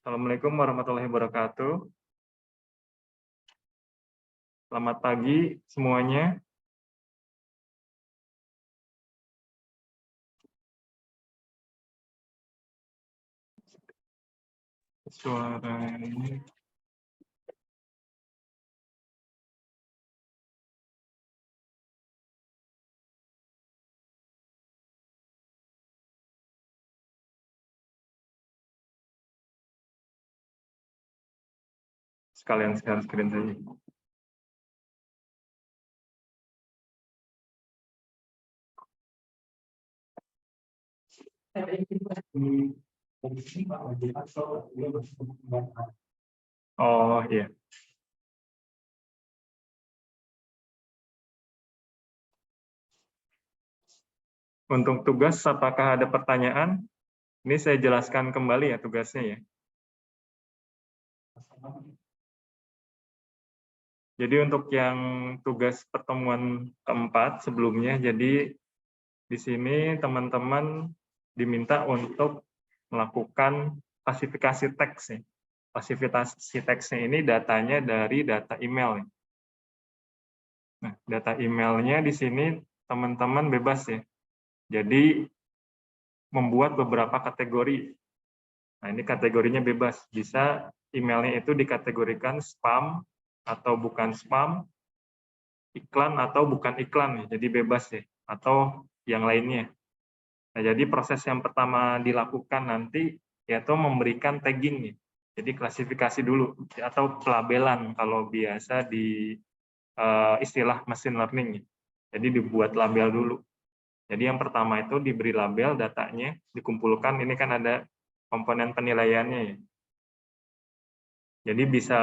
Assalamualaikum warahmatullahi wabarakatuh. Selamat pagi semuanya. Suaranya sekalian share screen saja. Oh iya. Untuk tugas, apakah ada pertanyaan? Ini saya jelaskan kembali ya tugasnya ya. Jadi untuk yang tugas pertemuan keempat sebelumnya, jadi di sini teman-teman diminta untuk melakukan klasifikasi teks ya. Klasifikasi teksnya ini datanya dari data email. Nah, data emailnya di sini teman-teman bebas ya. Jadi membuat beberapa kategori. Nah, ini kategorinya bebas. Bisa emailnya itu dikategorikan spam atau bukan spam, iklan atau bukan iklan, jadi bebas ya, atau yang lainnya. Nah, jadi proses yang pertama dilakukan nanti yaitu memberikan tagging nih. Jadi klasifikasi dulu atau pelabelan kalau biasa di istilah machine learning. Jadi dibuat label dulu. Jadi yang pertama itu diberi label datanya, dikumpulkan, ini kan ada komponen penilaiannya ya. Jadi bisa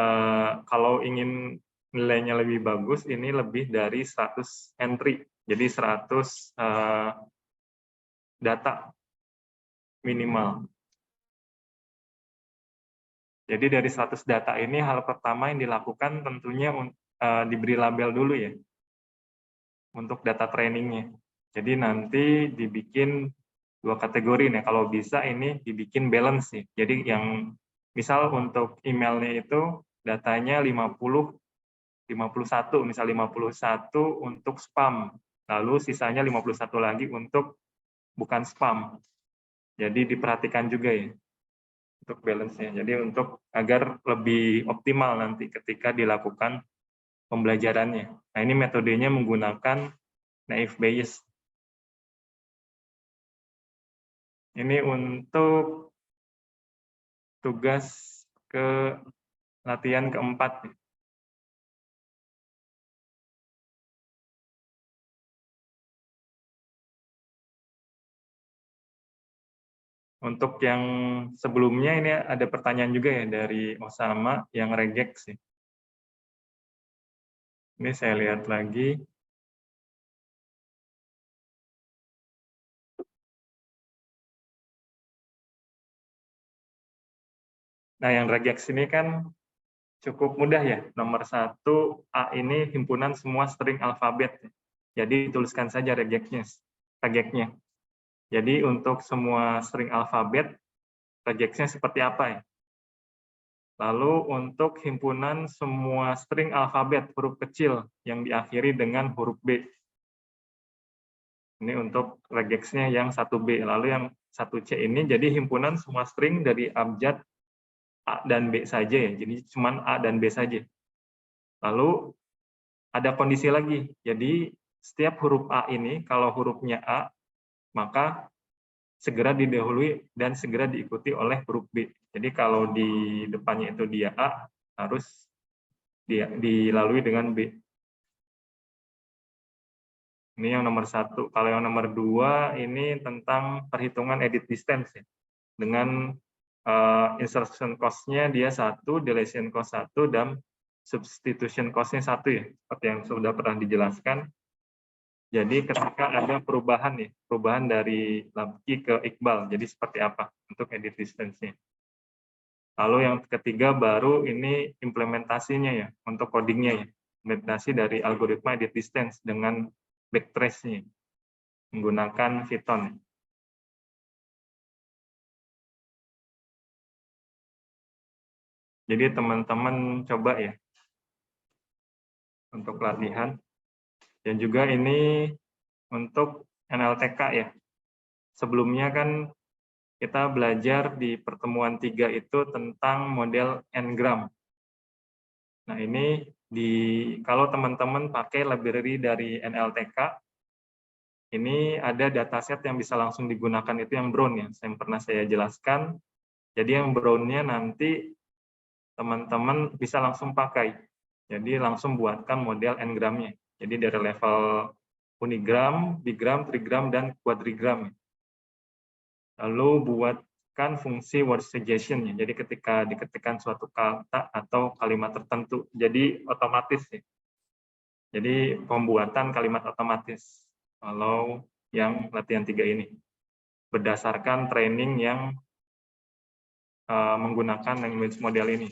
kalau ingin nilainya lebih bagus, ini lebih dari 100 entry. Jadi 100 data minimal. Jadi dari 100 data ini hal pertama yang dilakukan tentunya diberi label dulu ya untuk data trainingnya. Jadi nanti dibikin 2 kategori nih. Kalau bisa ini dibikin balance nih. Jadi yang misal untuk emailnya itu datanya 50, 51, misal 51 untuk spam. Lalu sisanya 51 lagi untuk bukan spam. Jadi diperhatikan juga ya untuk balance-nya. Jadi untuk agar lebih optimal nanti ketika dilakukan pembelajarannya. Nah, ini metodenya menggunakan naive Bayes. Ini untuk tugas ke latihan keempat. Untuk yang sebelumnya ini ada pertanyaan juga ya dari Osama yang regex sih. Ini saya lihat lagi. Nah, yang regex ini kan cukup mudah ya. Nomor 1, A ini himpunan semua string alfabet. Jadi tuliskan saja regexnya. Jadi untuk semua string alfabet, regexnya seperti apa ya? Lalu untuk himpunan semua string alfabet huruf kecil yang diakhiri dengan huruf B. Ini untuk regexnya yang 1B. Lalu yang 1C ini jadi himpunan semua string dari abjad A dan B saja ya. Jadi cuma A dan B saja. Lalu ada kondisi lagi. Jadi setiap huruf A ini kalau hurufnya A, maka segera didahului dan segera diikuti oleh huruf B. Jadi kalau di depannya itu dia A, harus dilalui dengan B. Ini yang nomor 1. Kalau yang nomor 2 ini tentang perhitungan edit distance ya. Dengan insertion cost-nya dia 1, deletion cost 1, dan substitution cost-nya 1 ya, seperti yang sudah pernah dijelaskan. Jadi ketika ada perubahan nih, perubahan dari Labki ke Iqbal, jadi seperti apa untuk edit distance-nya. Lalu yang ketiga baru ini implementasinya ya, untuk codingnya ya, implementasi dari algoritma edit distance dengan backtrace-nya menggunakan Python. Jadi teman-teman coba ya untuk latihan. Dan juga ini untuk NLTK ya. Sebelumnya kan kita belajar di pertemuan 3 itu tentang model N-gram. Nah ini kalau teman-teman pakai library dari NLTK, ini ada dataset yang bisa langsung digunakan, itu yang Brown ya, yang pernah saya jelaskan. Jadi yang Brown-nya nanti teman-teman bisa langsung pakai. Jadi langsung buatkan model N-gramnya. Jadi dari level unigram, bigram, trigram, dan quadrigram. Lalu buatkan fungsi word suggestion. Jadi ketika diketikkan suatu kata atau kalimat tertentu, jadi otomatis ya. Jadi pembuatan kalimat otomatis. Kalau yang latihan 3 ini. Berdasarkan training yang menggunakan language model ini.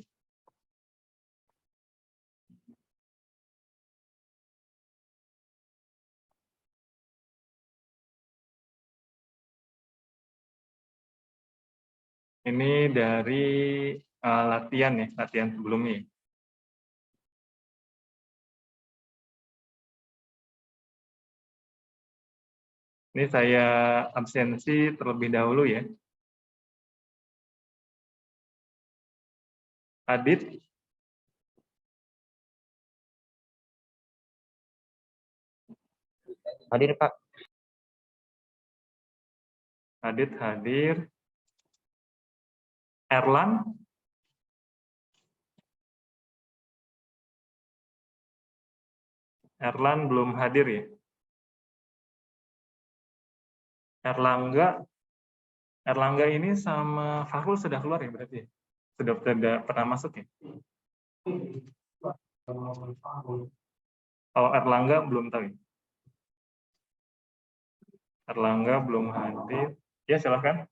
Ini dari latihan ya, latihan sebelumnya. Ini saya absensi terlebih dahulu ya. Adit. Hadir, Pak. Adit hadir. Erlan. Erlan belum hadir ya. Erlangga ini sama Fahrul sudah keluar ya berarti? Sudah pernah masuk ya? Kalau Erlangga belum tahu ya? Erlangga belum hadir. Ya silakan.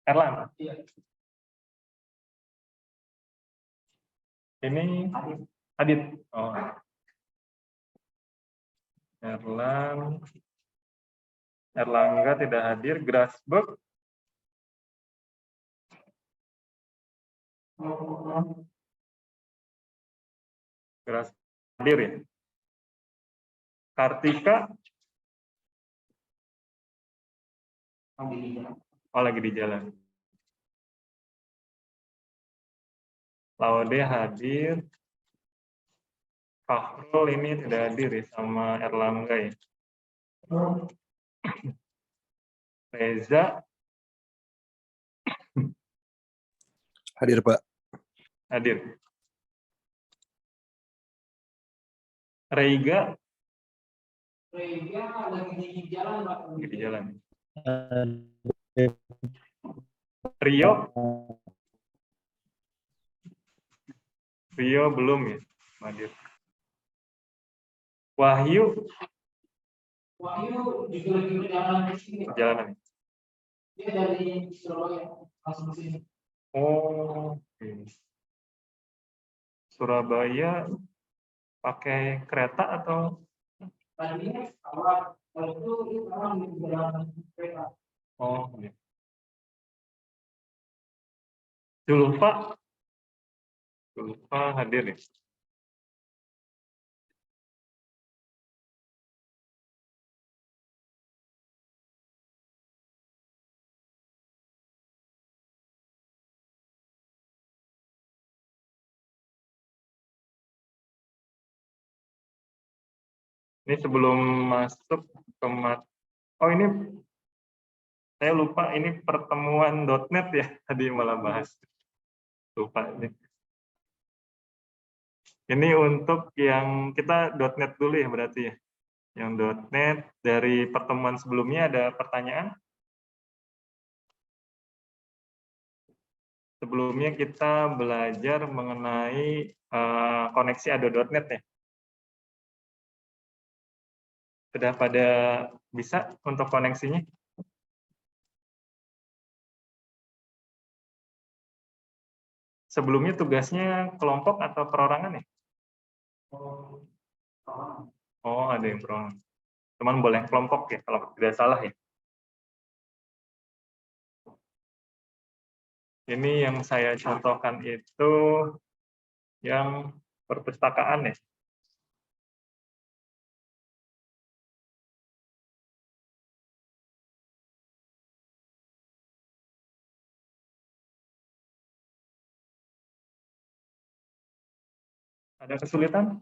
Erlan. Ini Adit. Oh. Erlangga tidak hadir. Grasberg. Hadir ya. Kartika. Oh lagi di jalan. Laude hadir. Fahrul ini tidak hadir ya, sama Erlangga ya. Reza. Hadir, Pak. Hadir. Reiga. Reiga lagi di jalan, Pak. Lagi di jalan. Rio. Rio belum ya, hadir. Wahyu. Wahyu juga lagi perjalanan ke sini. Perjalanan. Dia dari Surabaya, langsung ke sini. Oh, okay. Surabaya pakai kereta atau? Tadinya awal itu orang di perjalanan kereta. Oh, iya. Julfa hadir ya? Ini sebelum masuk ke oh ini saya lupa, ini pertemuan .NET ya, tadi malah bahas. Lupa ini. Ini untuk yang kita .NET dulu ya berarti ya. Yang .NET dari pertemuan sebelumnya ada pertanyaan? Sebelumnya kita belajar mengenai koneksi ADO.NET ya. Sudah pada bisa untuk koneksinya? Sebelumnya tugasnya kelompok atau perorangan ya? Oh, ada yang perorangan. Cuman boleh kelompok ya, kalau tidak salah ya. Ini yang saya contohkan itu yang perpustakaan ya. Ada kesulitan?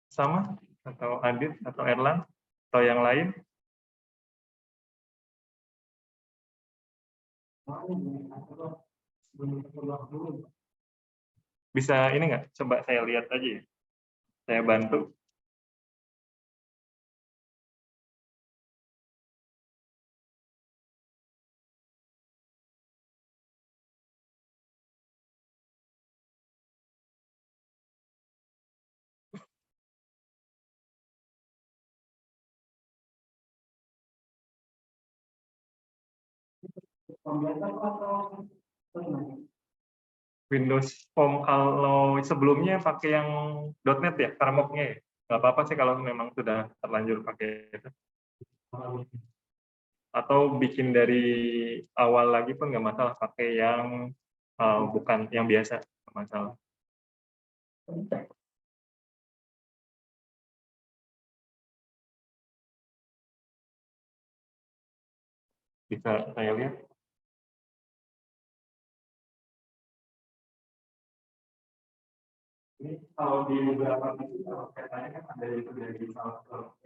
Sama? Atau Adit? Atau Erlan? Atau yang lain? Bisa ini nggak? Coba saya lihat aja ya. Saya bantu. Windows Home kalau sebelumnya pakai yang .NET ya, Karamoknya ya. Nggak apa-apa sih kalau memang sudah terlanjur pakai itu. Atau bikin dari awal lagi pun nggak masalah, pakai yang bukan yang biasa, nggak masalah. Bisa saya lihat. Ini kalau di beberapa itu kalau katanya kan ada itu dari salah satu.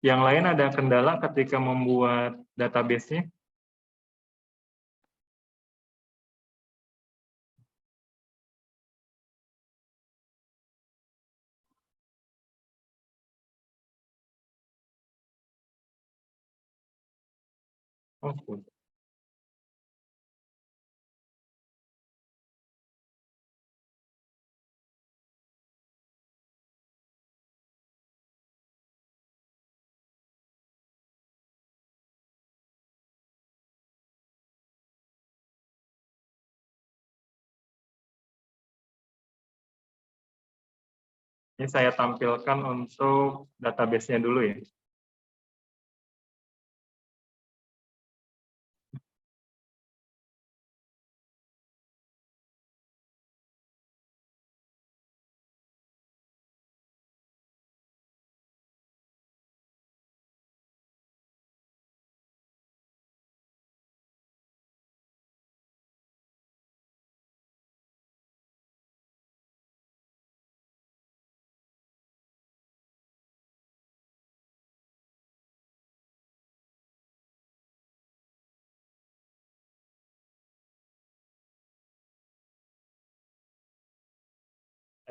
Yang lain ada kendala ketika membuat database-nya? Oh, ini saya tampilkan untuk database-nya dulu ya.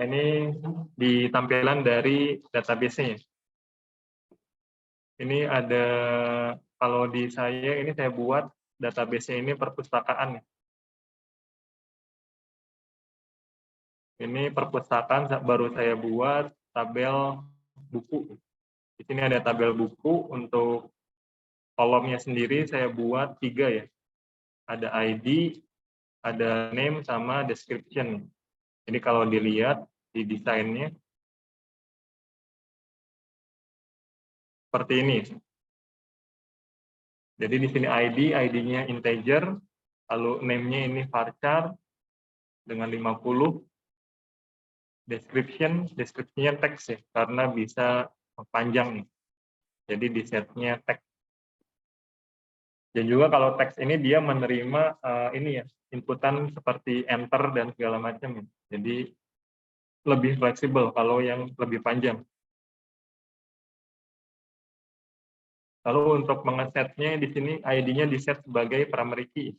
Ini di tampilan dari database-nya. Ini ada, kalau di saya ini saya buat database-nya ini perpustakaan. Ini perpustakaan baru saya buat tabel buku. Di sini ada tabel buku, untuk kolomnya sendiri saya buat 3 ya. Ada ID, ada name, sama description. Jadi kalau dilihat di desainnya seperti ini. Jadi di sini ID-nya integer, lalu name-nya ini varchar dengan 50, description-nya teks ya, karena bisa panjang nih. Jadi di setnya teks. Dan juga kalau teks ini dia menerima ini ya, inputan seperti enter dan segala macam. Jadi lebih fleksibel kalau yang lebih panjang. Lalu untuk mengesetnya di sini ID-nya diset sebagai primary key.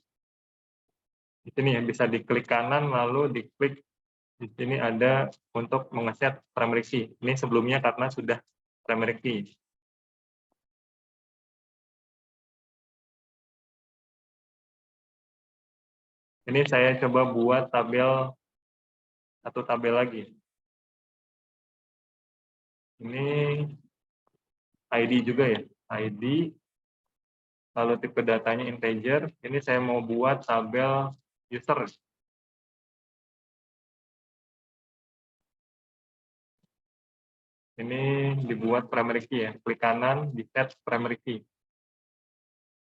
Di sini ya bisa diklik kanan lalu diklik di sini ada untuk mengeset primary key. Ini sebelumnya karena sudah primary key. Ini saya coba buat satu tabel lagi. Ini ID juga ya, ID. Lalu tipe datanya integer. Ini saya mau buat tabel user. Ini dibuat primary key ya, klik kanan, di set primary key.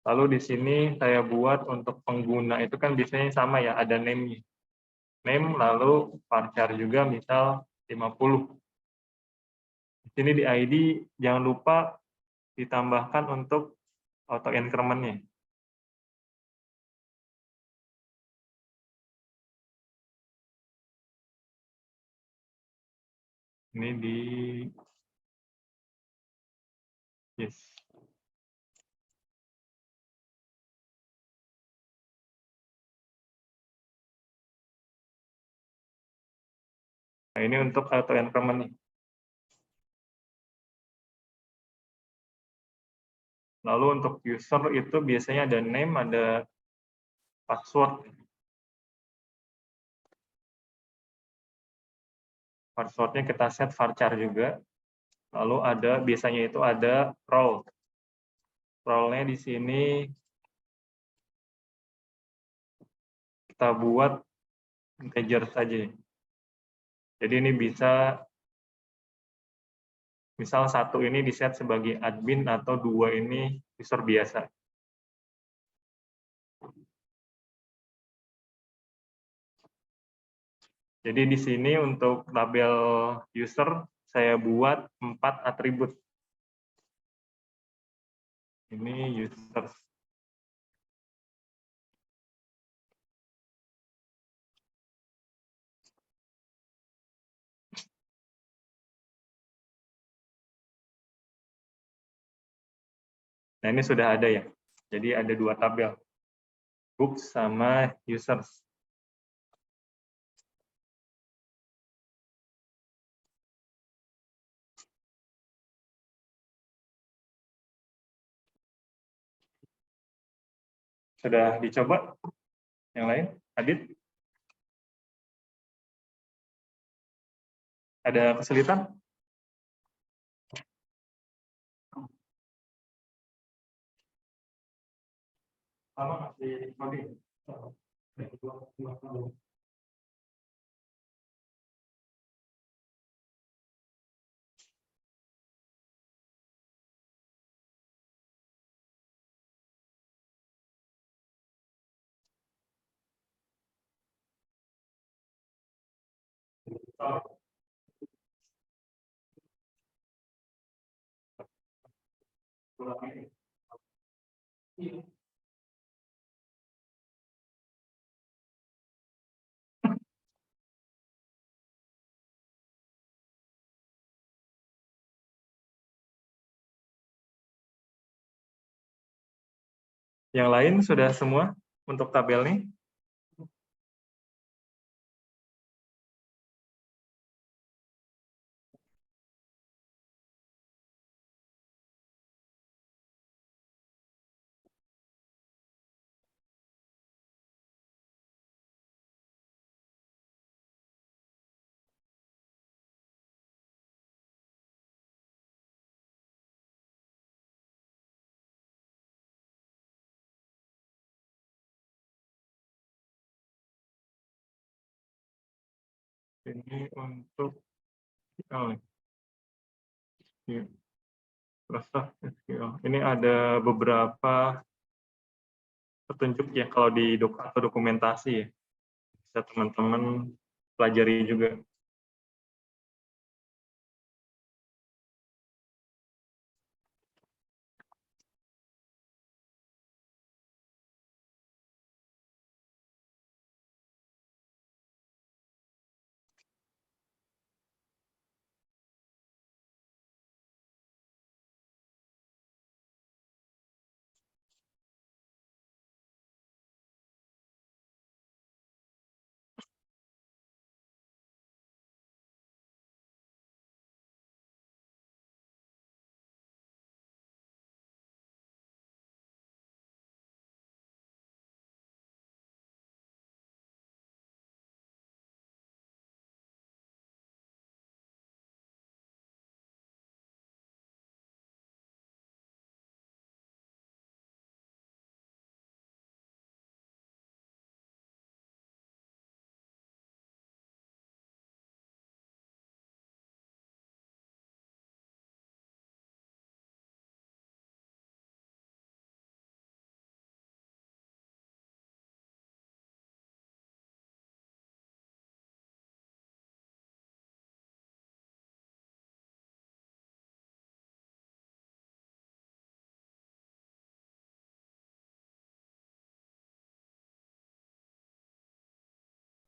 Lalu di sini saya buat untuk pengguna itu kan biasanya sama ya, ada name-nya. Name, lalu varchar juga misal 50. Di sini di ID jangan lupa ditambahkan untuk auto increment-nya. Ini di yes. Nah, ini untuk auto increment-nya. Lalu untuk user itu biasanya ada name, ada password. Password-nya kita set varchar juga. Lalu biasanya itu ada role. Role-nya di sini kita buat integer saja. Jadi ini bisa, misal 1 ini diset sebagai admin atau 2 ini user biasa. Jadi di sini untuk tabel user saya buat 4 atribut. Ini users. Nah, ini sudah ada ya. Jadi ada dua tabel. Books sama users. Sudah dicoba? Yang lain? Adit? Ada kesulitan? Sama masih coding. Yang lain sudah semua untuk tabel ini? Ini untuk SQL. Microsoft SQL. Ini ada beberapa petunjuk ya kalau di atau dokumentasi ya. Bisa teman-teman pelajari juga.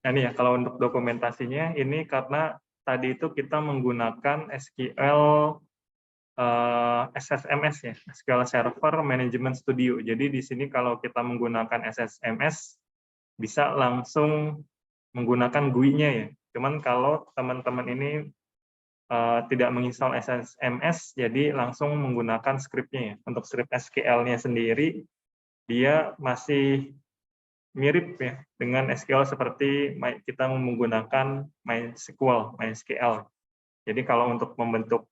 Nah, ini ya, kalau untuk dokumentasinya, ini karena tadi itu kita menggunakan SQL SSMS ya, SQL Server Management Studio. Jadi di sini kalau kita menggunakan SSMS, bisa langsung menggunakan GUI-nya ya. Cuman kalau teman-teman ini tidak menginstal SSMS, jadi langsung menggunakan skripnya ya. Untuk skrip SQL-nya sendiri, dia masih mirip ya dengan SQL seperti kita menggunakan MySQL. Jadi kalau untuk membentuk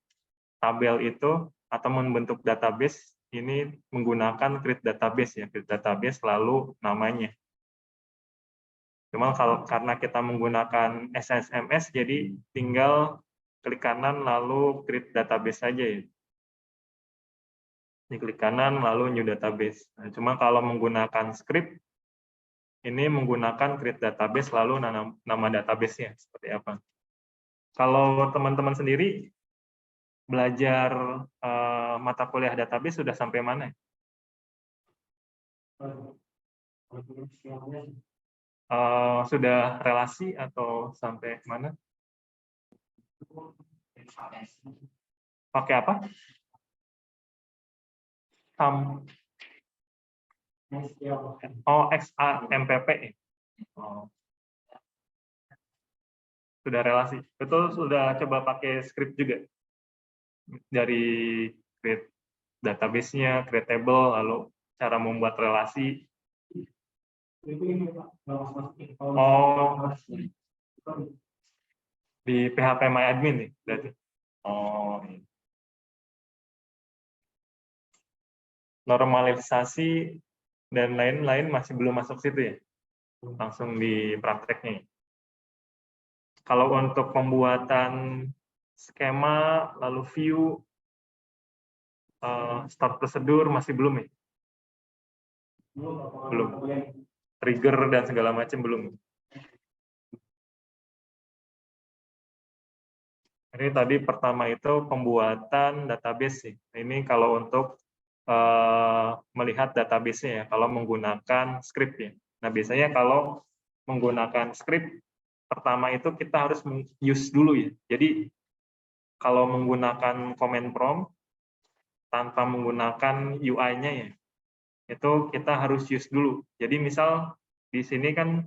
tabel itu atau membentuk database ini menggunakan create database ya, create database lalu namanya. Cuma kalau karena kita menggunakan SSMS jadi tinggal klik kanan lalu create database saja ya. Ini klik kanan lalu new database. Nah, cuma kalau menggunakan script ini menggunakan create database lalu nama database-nya seperti apa. Kalau teman-teman sendiri belajar mata kuliah database sudah sampai mana? Sudah relasi atau sampai mana? Pakai apa? XAMPP. Sudah relasi. Betul, sudah coba pakai script juga. Dari create database-nya, create table, lalu cara membuat relasi. Di PHP MyAdmin nih, berarti. Normalisasi dan lain-lain masih belum masuk situ ya, langsung di prakteknya. Kalau untuk pembuatan skema, lalu view, start prosedur masih belum ya? Belum. Trigger dan segala macam belum. Ini tadi pertama itu pembuatan database sih. Ini kalau untuk melihat database-nya ya, kalau menggunakan script ya. Nah, biasanya kalau menggunakan script, pertama itu kita harus use dulu ya. Jadi, kalau menggunakan command prompt, tanpa menggunakan UI-nya ya, itu kita harus use dulu. Jadi, misal di sini kan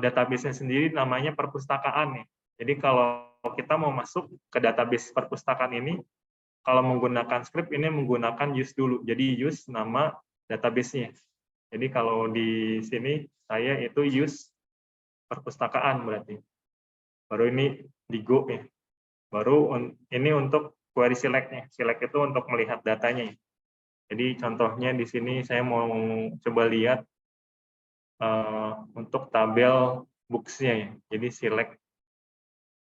database-nya sendiri namanya perpustakaan ya. Jadi, kalau kita mau masuk ke database perpustakaan ini, kalau menggunakan script ini menggunakan use dulu. Jadi use nama database-nya. Jadi kalau di sini saya itu use perpustakaan berarti. Baru ini di go ya. Baru ini untuk query select-nya. Select itu untuk melihat datanya. Jadi contohnya di sini saya mau coba lihat untuk tabel books-nya ya. Jadi select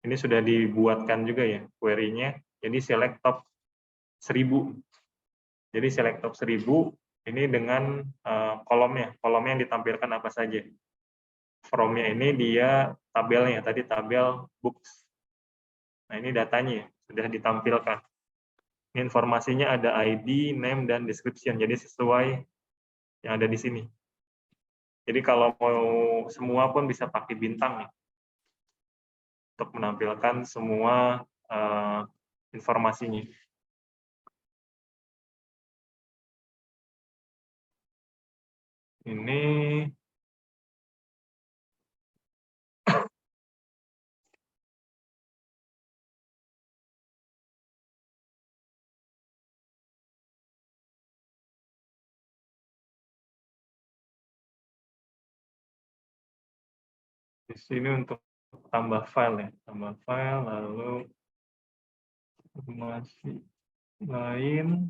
ini sudah dibuatkan juga ya query-nya. Jadi select top 1000. Jadi select top 1000 ini dengan kolomnya yang ditampilkan apa saja. From-nya ini dia tabelnya, tadi tabel books. Nah ini datanya sudah ditampilkan. Ini informasinya ada ID, name, dan description. Jadi sesuai yang ada di sini. Jadi kalau mau semua pun bisa pakai bintang nih, untuk menampilkan semua informasinya. Ini di sini untuk tambah file ya, tambah file lalu informasi lain.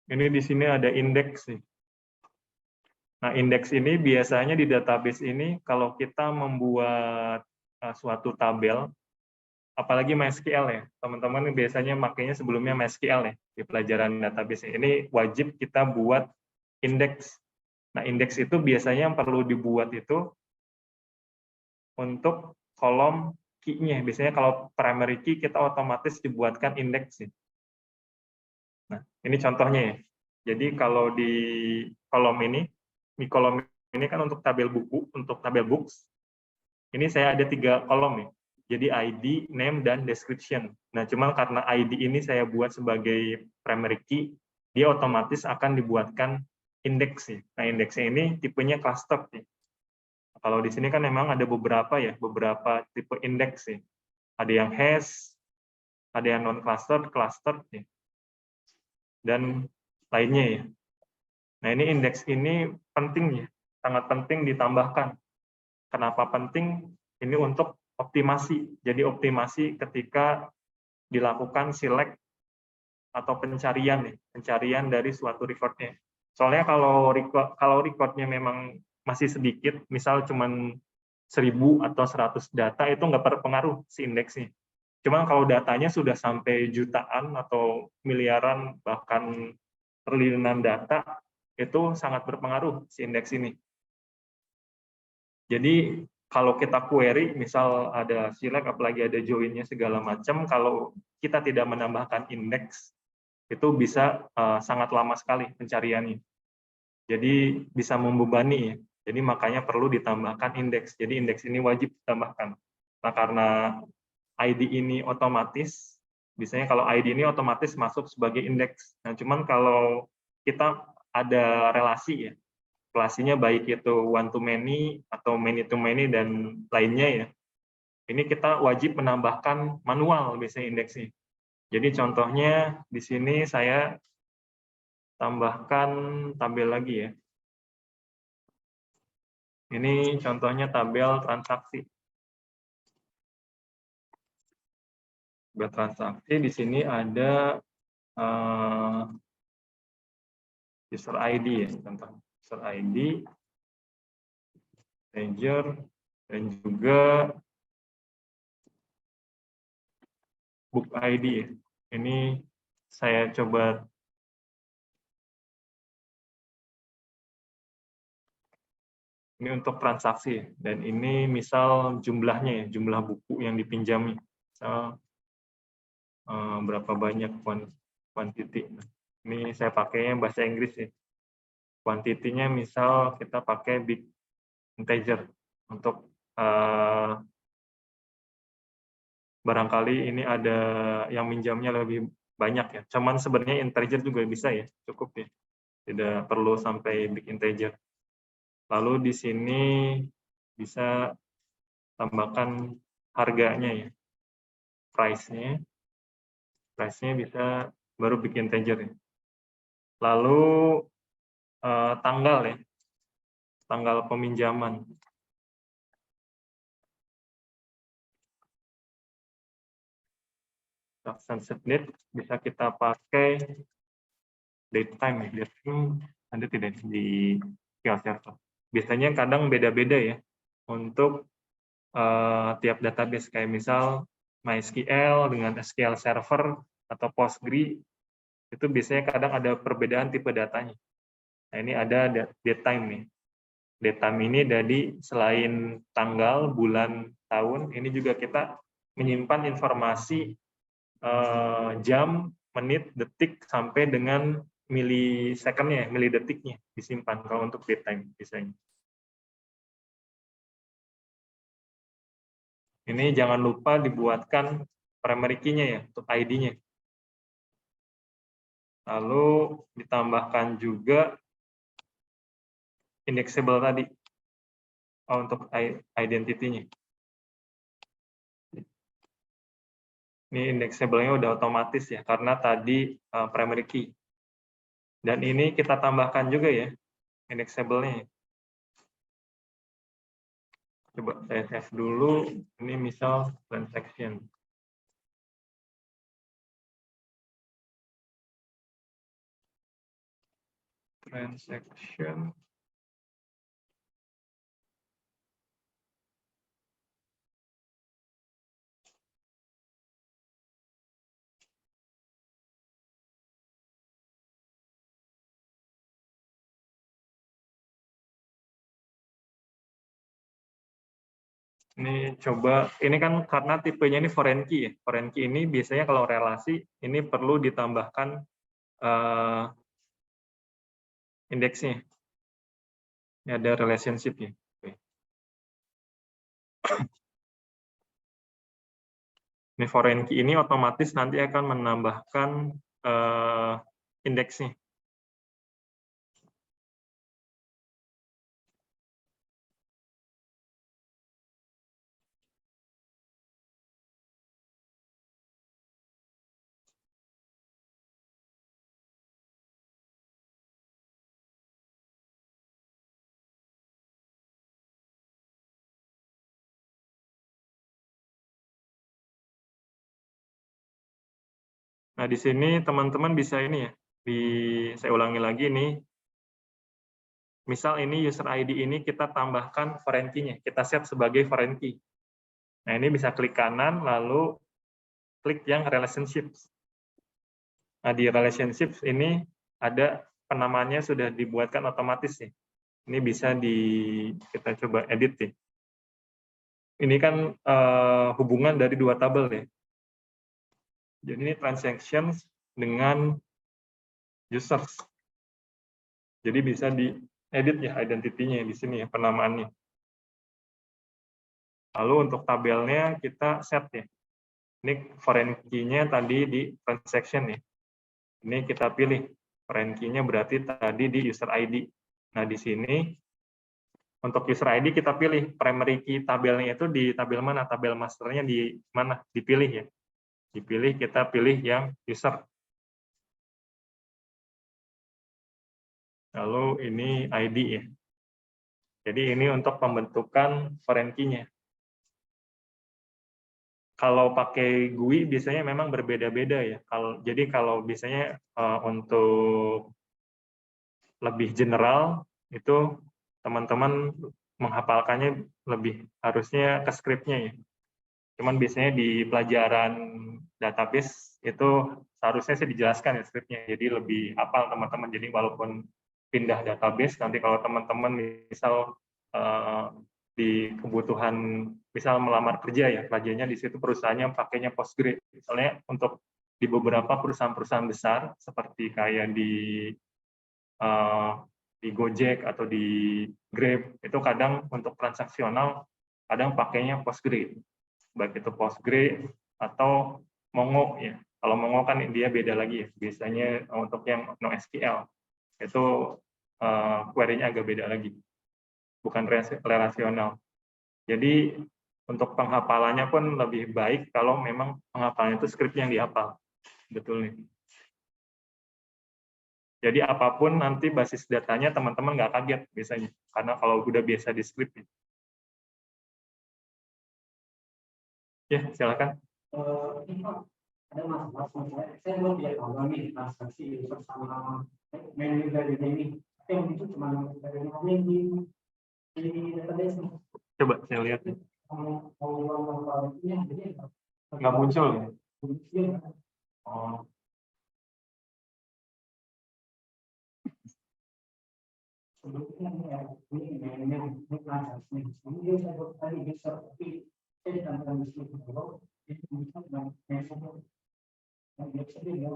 Ini di sini ada indeks nih. Nah, indeks ini biasanya di database ini kalau kita membuat suatu tabel, apalagi MySQL ya, teman-teman biasanya makanya sebelumnya MySQL ya di pelajaran database ini wajib kita buat indeks. Nah, indeks itu biasanya yang perlu dibuat itu untuk kolom key-nya. Biasanya kalau primary key kita otomatis dibuatkan indeks. Nah, ini contohnya ya. Jadi kalau di kolom ini kan untuk tabel buku, untuk tabel books. Ini saya ada 3 kolom nih. Jadi ID, name, dan description. Nah, cuma karena ID ini saya buat sebagai primary key, dia otomatis akan dibuatkan indeks nih. Nah, indeksnya ini tipenya cluster nih. Kalau di sini kan memang ada beberapa tipe indeks nih. Ada yang hash, ada yang non-clustered, clustered nih, dan lainnya ya. Nah, ini indeks ini penting ya, sangat penting ditambahkan. Kenapa penting? Ini untuk optimasi. Jadi optimasi ketika dilakukan select atau pencarian dari suatu recordnya. Soalnya kalau recordnya memang masih sedikit, misal cuma 1000 atau 100 data, itu nggak berpengaruh si indeksnya. Cuma kalau datanya sudah sampai jutaan atau miliaran, bahkan triliunan data, itu sangat berpengaruh si indeks ini. Jadi kalau kita query, misal ada select, apalagi ada join-nya segala macam, kalau kita tidak menambahkan indeks, itu bisa sangat lama sekali pencariannya. Jadi bisa membebani ya. Jadi makanya perlu ditambahkan indeks. Jadi indeks ini wajib ditambahkan. Nah, karena ID ini otomatis, biasanya kalau ID ini otomatis masuk sebagai indeks. Nah, cuman kalau kita ada relasi ya, relasinya baik itu one to many atau many to many dan lainnya ya. Ini kita wajib menambahkan manual biasanya indeksnya. Jadi contohnya di sini saya tambahkan tabel lagi ya. Ini contohnya tabel transaksi. Tabel transaksi di sini ada user ID ya, contoh user ID, ledger, dan juga book ID ya. Ini saya coba ini untuk transaksi dan ini misal jumlahnya ya, jumlah buku yang dipinjami. Misal berapa banyak quantity. Ini saya pakainya bahasa Inggris ya. Quantity-nya misal kita pakai big integer untuk barangkali ini ada yang minjamnya lebih banyak ya. Cuman sebenarnya integer juga bisa ya, cukup ya. Tidak perlu sampai big integer. Lalu di sini bisa tambahkan harganya ya. Price-nya bisa baru big integer ya. Lalu tanggal ya. Tanggal peminjaman. Sunset date bisa kita pakai date time ya. Date time ada tidak di SQL Server. Biasanya kadang beda-beda ya untuk tiap database kayak misal MySQL dengan SQL Server atau Postgre itu biasanya kadang ada perbedaan tipe datanya. Nah, ini ada date time nih. Date time ini dari selain tanggal, bulan, tahun, ini juga kita menyimpan informasi jam, menit, detik sampai dengan milisekundnya, milidetiknya disimpan kalau untuk date time biasanya. Ini jangan lupa dibuatkan primary key-nya ya untuk ID-nya. Lalu ditambahkan juga indexable tadi untuk identity-nya. Ini indexable-nya udah otomatis ya karena tadi primary key. Dan ini kita tambahkan juga ya indexable-nya. Coba saya save dulu. Ini misal transaction. Transaction. Ini coba, ini kan karena tipenya ini foreign key ya. Foreign key ini biasanya kalau relasi, ini perlu ditambahkan indeksnya. Ini ada relationship ya. Ini foreign key ini otomatis nanti akan menambahkan indeksnya. Nah, di sini teman-teman bisa ini ya, saya ulangi lagi nih. Misal ini user ID ini kita tambahkan foreign key-nya, kita set sebagai foreign key. Nah, ini bisa klik kanan, lalu klik yang relationships. Nah, di relationships ini ada penamaannya sudah dibuatkan otomatis ya. Ini bisa kita coba edit ya. ini kan hubungan dari dua tabel ya. Jadi ini transactions dengan users. Jadi bisa diedit ya identity-nya di sini ya, penamaannya. Lalu untuk tabelnya kita set ya. Ini foreign key-nya tadi di transaction ya. Ini kita pilih foreign key-nya berarti tadi di user ID. Nah, di sini untuk user ID kita pilih primary key tabelnya itu di tabel mana, tabel masternya di mana, dipilih ya. Dipilih, kita pilih yang user. Lalu ini ID ya. Jadi ini untuk pembentukan foreign key-nya. Kalau pakai GUI biasanya memang berbeda-beda ya. Jadi kalau biasanya untuk lebih general itu teman-teman menghafalkannya lebih harusnya ke script-nya ya. Cuman biasanya di pelajaran database itu seharusnya sih dijelaskan ya script-nya. Jadi lebih hafal teman-teman. Jadi walaupun pindah database nanti kalau teman-teman misal di kebutuhan misal melamar kerja ya, pelajarnya di situ perusahaannya pakainya Postgre. Misalnya untuk di beberapa perusahaan-perusahaan besar seperti kayak di Gojek atau di Grab itu kadang untuk transaksional kadang pakainya Postgre, baik itu Postgre atau Mongo ya. Kalau Mongo kan dia beda lagi ya, biasanya untuk yang NoSQL itu query-nya agak beda lagi, bukan relasional. Jadi untuk penghafalannya pun lebih baik kalau memang penghafalannya itu skrip yang dihafal, betul nih. Jadi apapun nanti basis datanya teman-teman nggak kaget biasanya, karena kalau udah biasa di script. Ya, silakan. Ada masalah, saya mau dia tahu nih transaksi bersama menu dari ini, yang itu cuma dari ini di database. Coba saya lihat. Nggak muncul. Oh. Sebelumnya ini transaksi, ini dia saya tadi bisa tapi saya ditambah di situ dulu, itu bisa dan biasa dia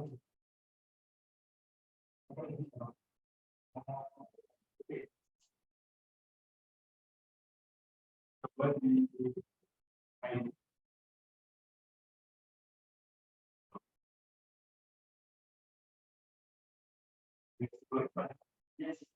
Yes.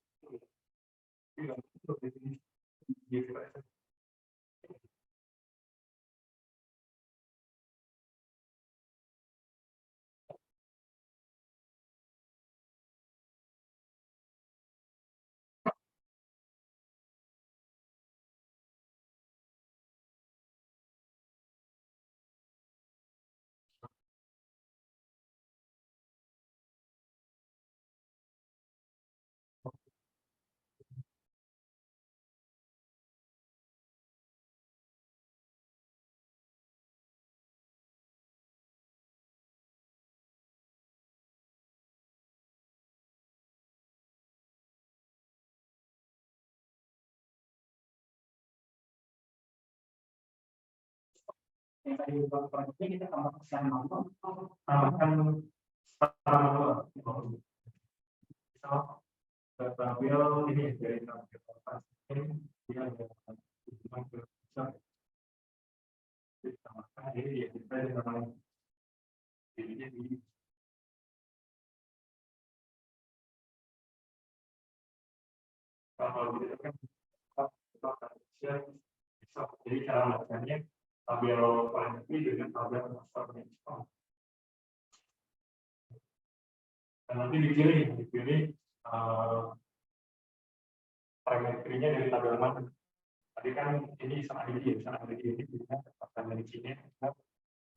yang tadi proyeknya kita tambahkan Tambahkan tampil ini dari tampil dia ditambahkan ini ya kita dengan ini di kalau gitu kan jadi cara bacanya tabel quantity dengan tabel masternya. Dan nanti dipilih parameternya dari tabel mana. Tadi kan ini sama ID ini bisa dapatkan dari sini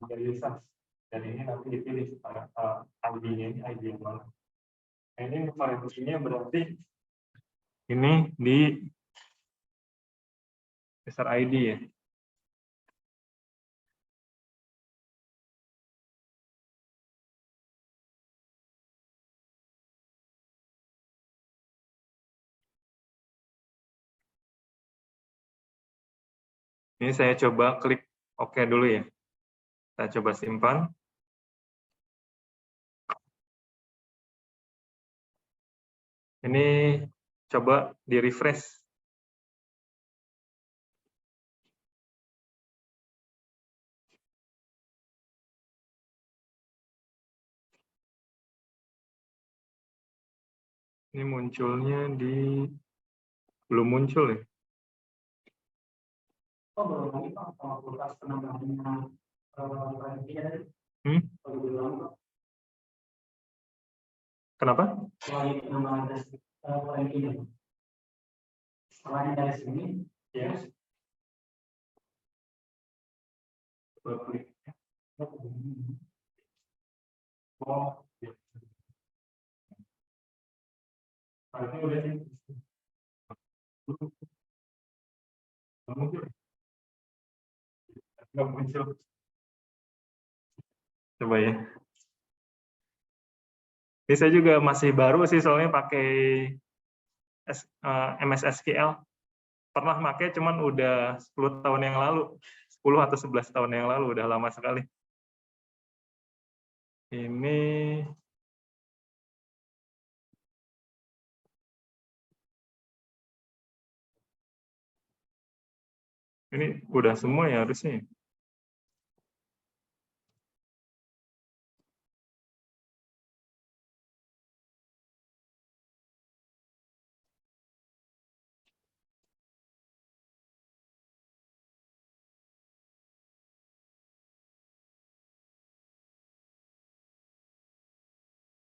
menjadi lisensi. Dan ini nanti dipilih ID-nya ini ID yang mana. Nah, ini variabelnya berarti ini di user ID ya. Ini saya coba klik OK dulu ya. Saya coba simpan. Ini coba di-refresh. Ini munculnya belum muncul ya. Oh, belum lagi Pak, kalau kulkas penambahannya tadi. Kalau belum, Kenapa? selain penambahan ini, selain dari sini, Ya. Oh, ya. Berarti udah sih. Nggak muncul. Nggak muncul. Coba ya. Ini saya juga masih baru sih soalnya pakai MS SQL. Pernah pakai cuman udah 10 tahun yang lalu. 10 atau 11 tahun yang lalu, udah lama sekali. Ini udah semua ya harusnya.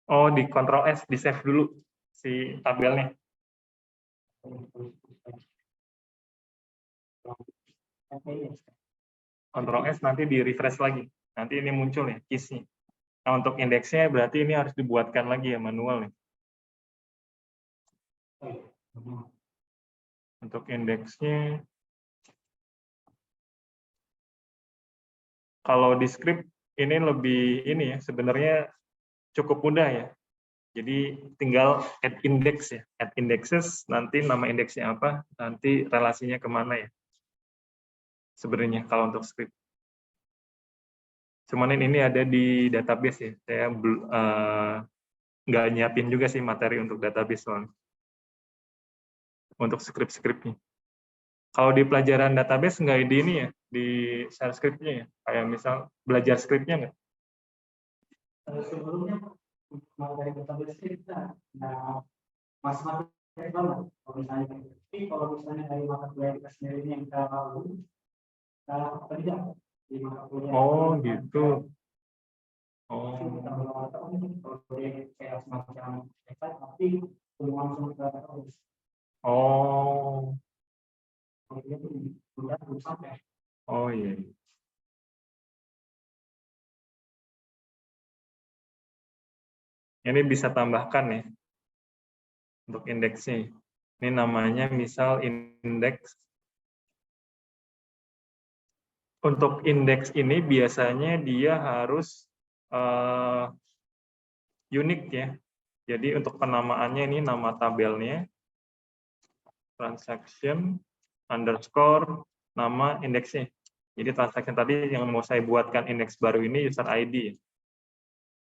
Oh, di Ctrl S, di save dulu si tabelnya. Ctrl S nanti di refresh lagi. Nanti ini muncul ya keys-nya. Nah, untuk indeksnya berarti ini harus dibuatkan lagi ya manual ya. Untuk indeksnya, kalau di script ini lebih ini ya, sebenarnya cukup mudah ya. Jadi tinggal add index ya, add indexes, nanti nama indeksnya apa, nanti relasinya kemana ya. Sebenarnya kalau untuk script. Cuman ini ada di database ya, saya nggak nyiapin juga sih materi untuk database soalnya. Untuk script-scriptnya. Kalau di pelajaran database nggak di ini ya, di share scriptnya ya, kayak misal belajar scriptnya nggak? Sebelumnya dari database kita, nah mas-mas banget kalau misalnya, tapi kalau misalnya dari mata kuliah kita sendiri yang kita lalu, tidak di mata kuliah. Oh gitu. Oh. Kita kalau dia kayak semacam tapi belum langsung ke database. Oh. Kalau dia tuh belum sampai. Oh iya. Ini bisa tambahkan ya untuk indeksnya. Ini namanya misal indeks. Untuk indeks ini biasanya dia harus unik ya. Jadi untuk penamaannya ini nama tabelnya transaction underscore nama indeksnya. Jadi transaction tadi yang mau saya buatkan indeks baru ini user ID.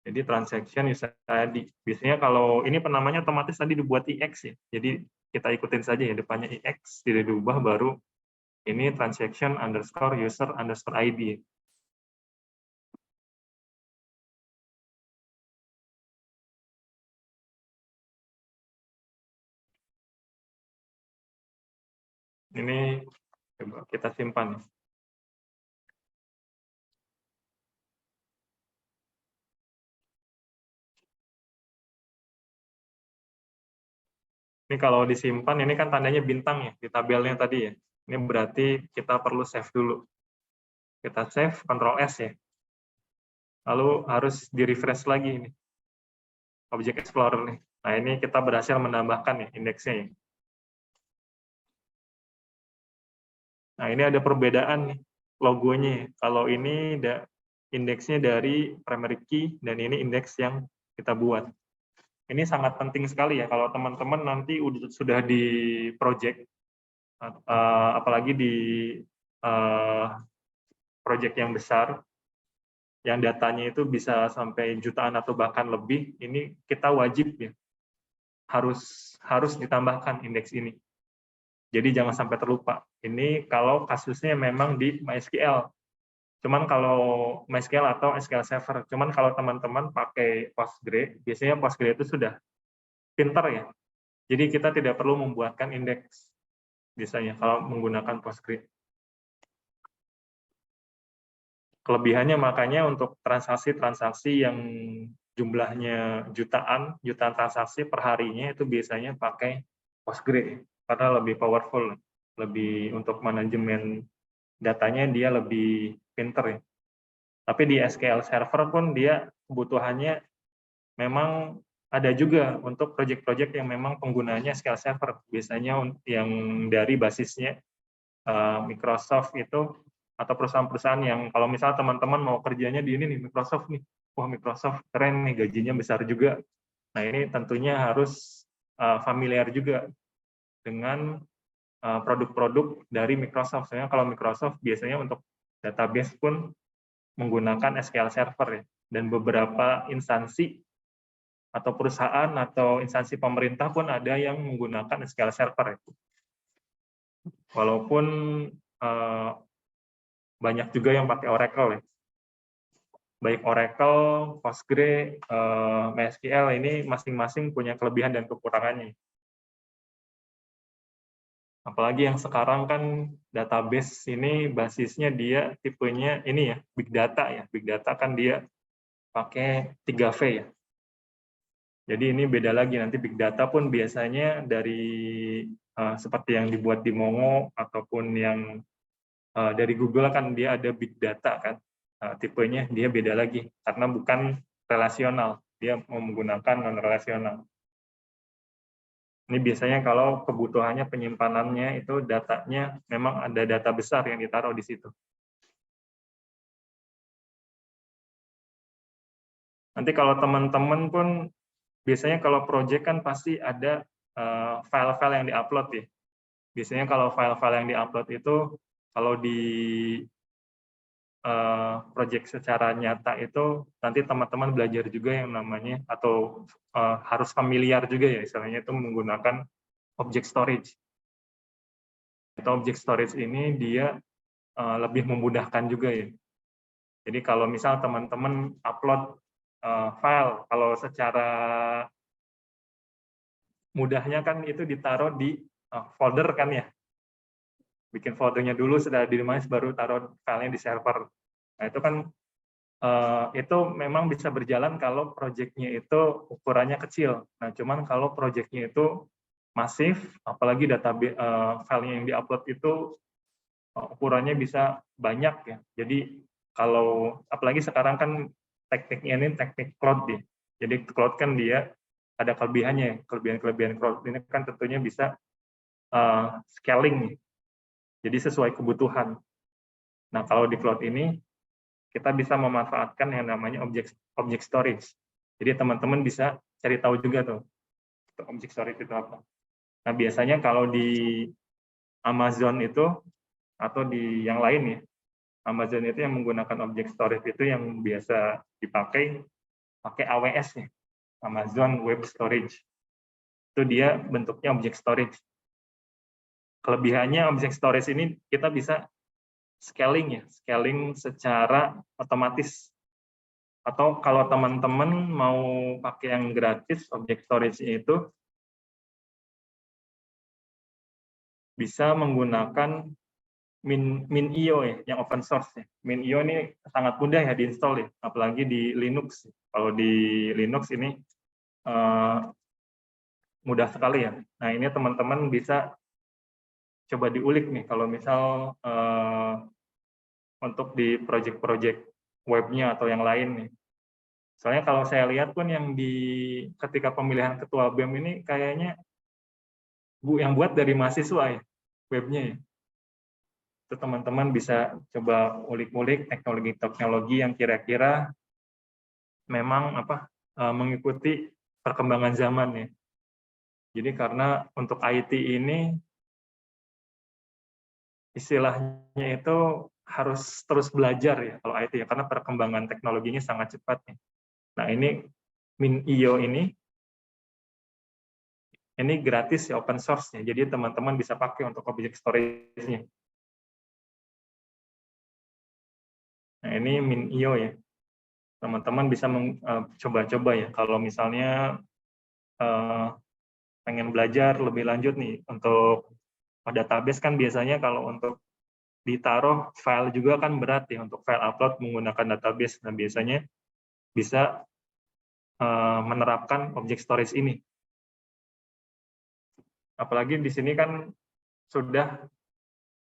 Jadi transaction user ID. Biasanya kalau ini penamanya otomatis tadi dibuat IX ya. Jadi kita ikutin saja ya depannya IX, tidak diubah baru ini transaction underscore user underscore ID. Ini coba kita simpan. Ini kalau disimpan, ini kan tandanya bintang ya, di tabelnya tadi ya. Ini berarti kita perlu save dulu. Kita save, Ctrl S ya. Lalu harus di-refresh lagi ini. Object Explorer nih. Nah ini kita berhasil menambahkan ya, indeksnya ya. Nah ini ada perbedaan nih, logonya. Kalau ini indeksnya dari primary key, dan ini indeks yang kita buat. Ini sangat penting sekali ya kalau teman-teman nanti sudah di project, apalagi di proyek yang besar, yang datanya itu bisa sampai jutaan atau bahkan lebih, ini kita wajib ya harus ditambahkan indeks ini. Jadi jangan sampai terlupa. Ini kalau kasusnya memang di MySQL. Cuman kalau MySQL atau SQL Server. Cuman kalau teman-teman pakai Postgre, biasanya Postgre itu sudah pinter ya. Jadi kita tidak perlu membuatkan indeks biasanya kalau menggunakan Postgre. Kelebihannya makanya untuk transaksi-transaksi yang jumlahnya jutaan transaksi per harinya itu biasanya pakai Postgre karena lebih powerful, lebih untuk manajemen datanya dia lebih pinter ya. Tapi di SQL Server pun dia kebutuhannya memang ada juga untuk proyek-proyek yang memang penggunanya SQL Server. Biasanya yang dari basisnya Microsoft itu, atau perusahaan-perusahaan yang kalau misalnya teman-teman mau kerjanya di ini nih, Microsoft nih, wah Microsoft keren nih, gajinya besar juga. Nah ini tentunya harus familiar juga dengan produk-produk dari Microsoft. Soalnya kalau Microsoft biasanya untuk database pun menggunakan SQL Server ya. Dan beberapa instansi atau perusahaan atau instansi pemerintah pun ada yang menggunakan SQL Server ya. Walaupun banyak juga yang pakai Oracle ya. Baik Oracle, Postgre, MySQL ini masing-masing punya kelebihan dan kekurangannya. Apalagi yang sekarang kan database ini basisnya dia tipenya ini ya, big data ya. Big data kan dia pakai 3V ya. Jadi ini beda lagi, nanti big data pun biasanya dari seperti yang dibuat di Mongo ataupun yang dari Google kan dia ada big data kan. Tipenya dia beda lagi karena bukan relasional, dia menggunakan non relasional. Ini biasanya kalau kebutuhannya penyimpanannya itu datanya memang ada data besar yang ditaruh di situ. Nanti kalau teman-teman pun biasanya kalau project kan pasti ada file-file yang diupload ya. Biasanya kalau file-file yang diupload itu kalau di project secara nyata itu nanti teman-teman belajar juga yang namanya atau harus familiar juga ya istilahnya itu menggunakan object storage. Atau object storage ini dia lebih memudahkan juga ya. Jadi kalau misal teman-teman upload file, kalau secara mudahnya kan itu ditaruh di folder kan ya. Bikin foldernya dulu, sudah dirilis baru taruh filenya di server. Nah itu kan itu memang bisa berjalan kalau proyeknya itu ukurannya kecil. Nah cuman kalau proyeknya itu masif, apalagi database filenya yang diupload itu ukurannya bisa banyak ya. Jadi kalau apalagi sekarang kan tekniknya ini teknik cloud ya. Jadi cloud kan dia ada kelebihannya. Kelebihan cloud ini kan tentunya bisa scaling. Jadi sesuai kebutuhan. Nah, kalau di cloud ini kita bisa memanfaatkan yang namanya object storage. Jadi teman-teman bisa cari tahu juga tuh object storage itu apa. Nah, biasanya kalau di Amazon itu atau di yang lain ya, Amazon itu yang menggunakan object storage itu yang biasa dipakai pakai AWS ya, Amazon Web Storage. Itu dia bentuknya object storage. Kelebihannya object storage ini kita bisa scaling ya, scaling secara otomatis. Atau kalau teman-teman mau pakai yang gratis, object storage itu bisa menggunakan MinIO ya, yang open source ya. MinIO ini sangat mudah ya diinstal ya, apalagi di Linux. Kalau di Linux ini mudah sekali ya. Nah ini teman-teman bisa coba diulik nih kalau misal untuk di project-project webnya atau yang lain nih. Soalnya kalau saya lihat pun yang ketika pemilihan ketua BEM ini kayaknya yang buat dari mahasiswa ya webnya ya. Itu teman-teman bisa coba ulik-ulik teknologi-teknologi yang kira-kira memang mengikuti perkembangan zaman ya. Jadi karena untuk IT ini istilahnya itu harus terus belajar ya kalau IT ya, karena perkembangan teknologinya sangat cepat ya. Nah ini MinIO ini gratis ya, open source-nya, jadi teman-teman bisa pakai untuk object storage-nya. Nah ini MinIO ya, teman-teman bisa coba-coba ya, kalau misalnya pengen belajar lebih lanjut nih, untuk database kan biasanya kalau untuk ditaruh file juga kan berat ya, untuk file upload menggunakan database. Nah biasanya bisa menerapkan object storage ini. Apalagi di sini kan sudah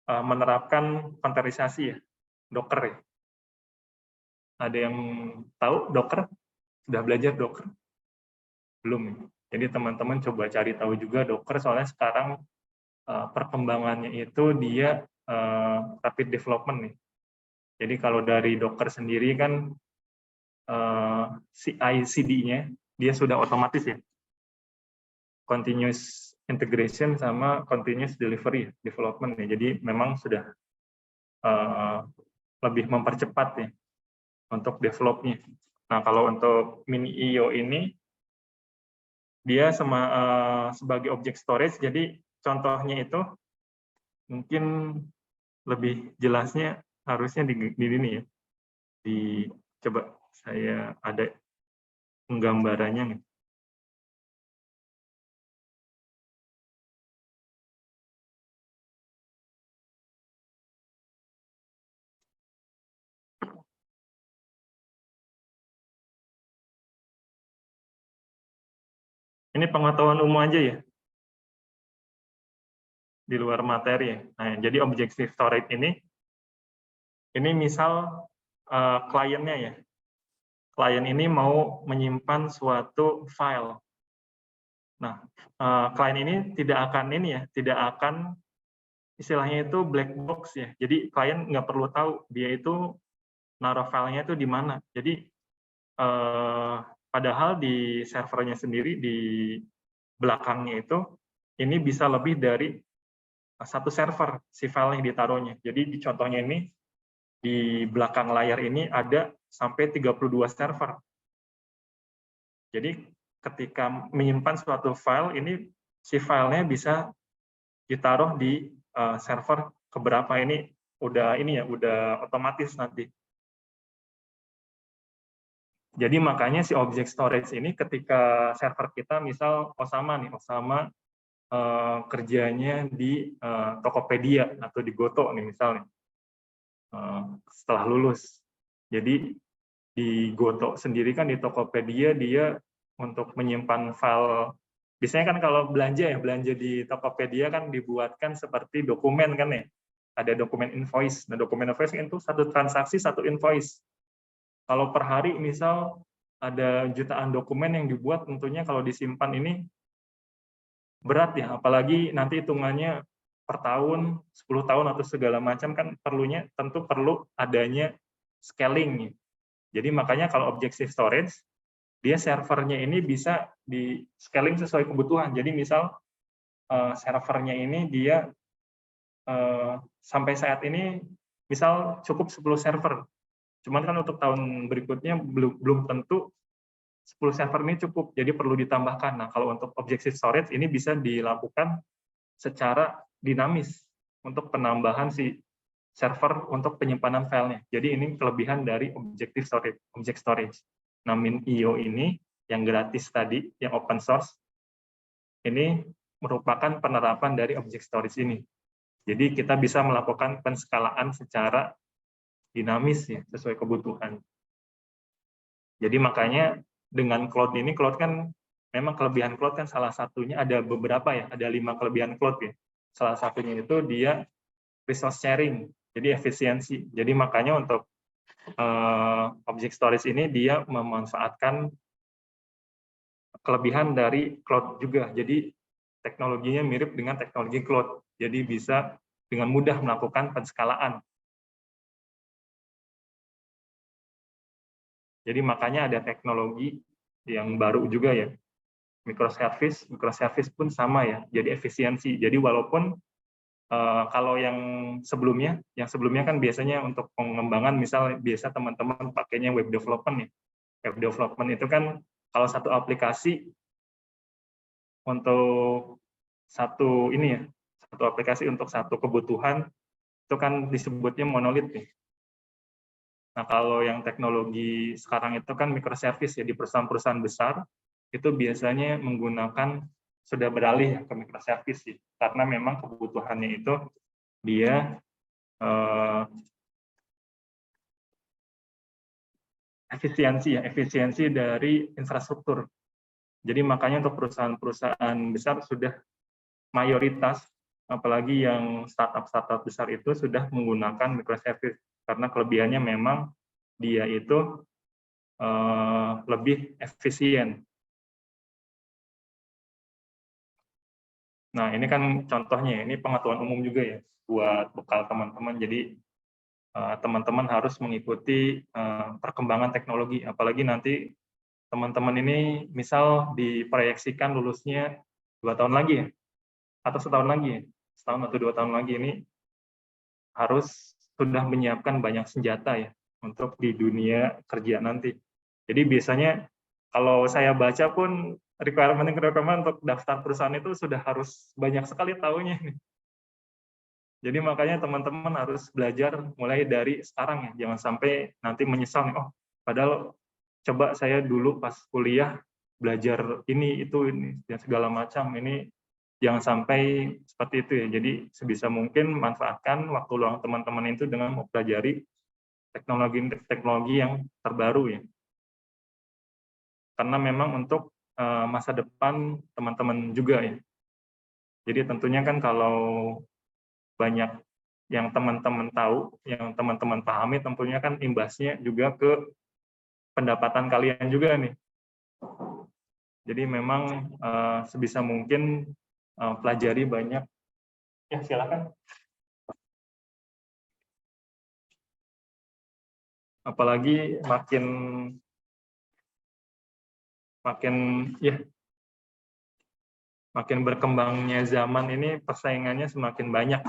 menerapkan containerisasi ya, Docker ya. Ada yang tahu Docker? Sudah belajar Docker? Belum ya? Jadi teman-teman coba cari tahu juga Docker, soalnya sekarang perkembangannya itu dia rapid development nih. Jadi kalau dari Docker sendiri kan CI/CD-nya dia sudah otomatis ya, continuous integration sama continuous delivery development ya. Jadi memang sudah lebih mempercepat ya untuk developnya. Nah kalau untuk MinIO ini dia sebagai object storage, jadi contohnya itu mungkin lebih jelasnya harusnya di sini ya. Coba saya ada penggambarannya nih. Ini pengetahuan umum aja ya, di luar materi ya. Nah, jadi objective storage ini misal kliennya ya. Klien ini mau menyimpan suatu file. Nah, klien ini tidak akan istilahnya itu black box ya. Jadi klien nggak perlu tahu dia itu naruh filenya itu di mana. Jadi padahal di servernya sendiri di belakangnya itu ini bisa lebih dari satu server si file yang ditaruhnya. Jadi di contohnya ini di belakang layar ini ada sampai 32 server. Jadi ketika menyimpan suatu file ini si filenya bisa ditaruh di server keberapa, ini udah otomatis nanti. Jadi makanya si object storage ini ketika server kita misal Osama kerjanya di Tokopedia atau di Goto nih misalnya setelah lulus. Jadi di Goto sendiri kan di Tokopedia dia untuk menyimpan file, biasanya kan kalau belanja di Tokopedia kan dibuatkan seperti dokumen kan ya, ada dokumen invoice. Nah dokumen invoice itu satu transaksi satu invoice. Kalau per hari misal ada jutaan dokumen yang dibuat, tentunya kalau disimpan ini berat ya, apalagi nanti hitungannya per tahun, 10 tahun atau segala macam kan tentu perlu adanya scaling. Jadi makanya kalau objective storage, dia servernya ini bisa di scaling sesuai kebutuhan. Jadi misal servernya ini dia sampai saat ini misal cukup 10 server. Cuman kan untuk tahun berikutnya belum tentu 10 server ini cukup, jadi perlu ditambahkan. Nah, kalau untuk objective storage ini bisa dilakukan secara dinamis untuk penambahan si server untuk penyimpanan filenya. Jadi ini kelebihan dari objective storage, object storage. Nah, MinIO ini yang gratis tadi, yang open source, ini merupakan penerapan dari object storage ini. Jadi kita bisa melakukan penskalaan secara dinamis ya, sesuai kebutuhan. Jadi makanya dengan cloud ini, cloud kan memang kelebihan cloud kan salah satunya ada beberapa ya, ada 5 kelebihan cloud ya. Salah satunya itu dia resource sharing, jadi efisiensi. Jadi makanya untuk object storage ini dia memanfaatkan kelebihan dari cloud juga. Jadi teknologinya mirip dengan teknologi cloud. Jadi bisa dengan mudah melakukan penskalaan. Jadi makanya ada teknologi yang baru juga ya, microservice pun sama ya, jadi efisiensi. Jadi walaupun Kalau yang sebelumnya kan biasanya untuk pengembangan, misal biasa teman-teman pakainya web development ya. Web development itu kan kalau satu aplikasi untuk satu aplikasi untuk satu kebutuhan itu kan disebutnya monolit nih. Nah, kalau yang teknologi sekarang itu kan microservice ya, di perusahaan-perusahaan besar itu biasanya menggunakan sudah beralih ke microservice ya, karena memang kebutuhannya itu dia efisiensi dari infrastruktur. Jadi makanya untuk perusahaan-perusahaan besar sudah mayoritas, apalagi yang startup besar itu sudah menggunakan microservice, karena kelebihannya memang dia itu lebih efisien. Nah, ini kan contohnya, ini pengetahuan umum juga ya, buat bekal teman-teman. Jadi teman-teman harus mengikuti perkembangan teknologi, apalagi nanti teman-teman ini misal diproyeksikan lulusnya 2 tahun lagi ya, atau setahun lagi ya, setahun atau 2 tahun lagi, ini harus sudah menyiapkan banyak senjata ya untuk di dunia kerja nanti. Jadi biasanya kalau saya baca pun requirement untuk daftar perusahaan itu sudah harus banyak sekali tahunya nih. Jadi makanya teman-teman harus belajar mulai dari sekarang ya, jangan sampai nanti menyesal nih, oh padahal coba saya dulu pas kuliah belajar ini dan segala macam, ini jangan sampai seperti itu ya. Jadi sebisa mungkin manfaatkan waktu luang teman-teman itu dengan mempelajari teknologi yang terbaru ya. Karena memang untuk masa depan teman-teman juga ya. Jadi tentunya kan kalau banyak yang teman-teman tahu, yang teman-teman pahami, tentunya kan imbasnya juga ke pendapatan kalian juga nih. Jadi memang sebisa mungkin pelajari banyak. Ya silakan. Apalagi makin berkembangnya zaman ini, persaingannya semakin banyak.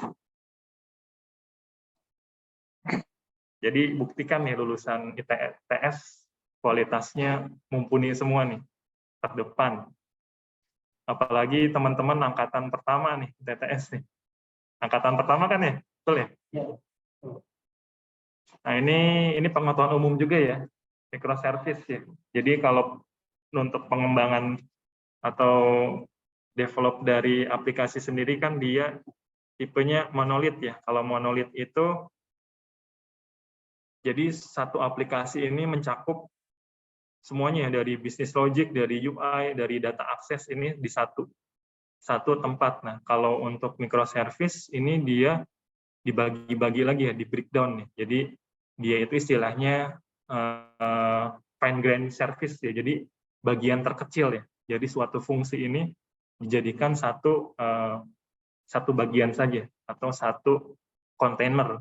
Jadi buktikan nih lulusan ITS kualitasnya mumpuni semua nih, terdepan. Apalagi teman-teman angkatan pertama nih, TTS nih. Angkatan pertama kan ya? Betul ya? Nah, ini pengetahuan umum juga ya, microservice ya. Jadi kalau untuk pengembangan atau develop dari aplikasi sendiri kan dia tipenya monolit ya. Kalau monolit itu jadi satu aplikasi ini mencakup semuanya dari bisnis logic, dari UI, dari data akses ini di satu tempat. Nah, kalau untuk microservice ini dia dibagi-bagi lagi ya, di breakdown nih. Jadi dia itu istilahnya fine grained service ya. Jadi bagian terkecil ya. Jadi suatu fungsi ini dijadikan satu bagian saja atau satu kontainer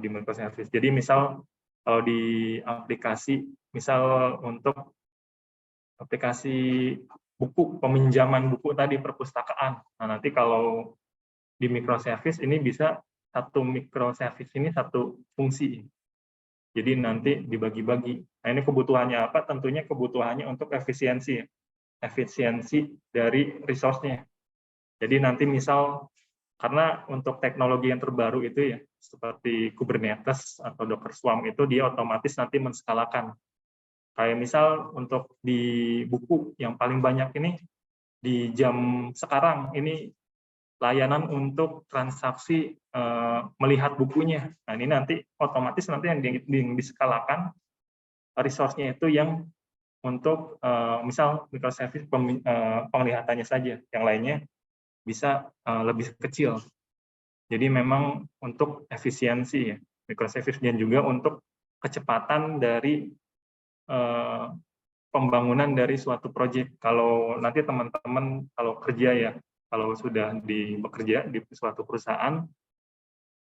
di microservice. Jadi misal kalau di aplikasi, misal untuk aplikasi buku, peminjaman buku tadi, perpustakaan. Nah, nanti kalau di microservice ini bisa satu microservice ini satu fungsi. Jadi nanti dibagi-bagi. Nah, ini kebutuhannya apa? Tentunya kebutuhannya untuk efisiensi dari resource-nya. Jadi nanti misal, karena untuk teknologi yang terbaru itu ya, seperti Kubernetes atau Docker Swarm itu dia otomatis nanti menskalakan. Kayak misal untuk di buku yang paling banyak ini, di jam sekarang ini layanan untuk transaksi melihat bukunya. Nah, ini nanti otomatis nanti yang diskalakan resource-nya itu yang untuk misal microservice penglihatannya saja, yang lainnya bisa lebih kecil. Jadi memang untuk efisiensi ya microservice, dan juga untuk kecepatan dari pembangunan dari suatu proyek. Kalau nanti teman-teman kalau kerja ya, kalau sudah bekerja di suatu perusahaan,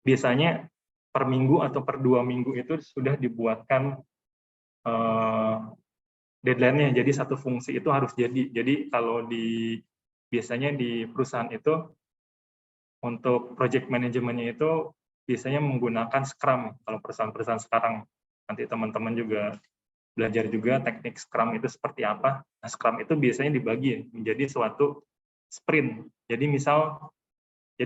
biasanya per minggu atau per 2 minggu itu sudah dibuatkan deadline-nya. Jadi satu fungsi itu harus jadi. Jadi kalau biasanya di perusahaan itu untuk project manajemennya itu biasanya menggunakan Scrum. Kalau perusahaan-perusahaan sekarang, nanti teman-teman juga belajar juga teknik Scrum itu seperti apa. Nah, Scrum itu biasanya dibagi menjadi suatu sprint. Jadi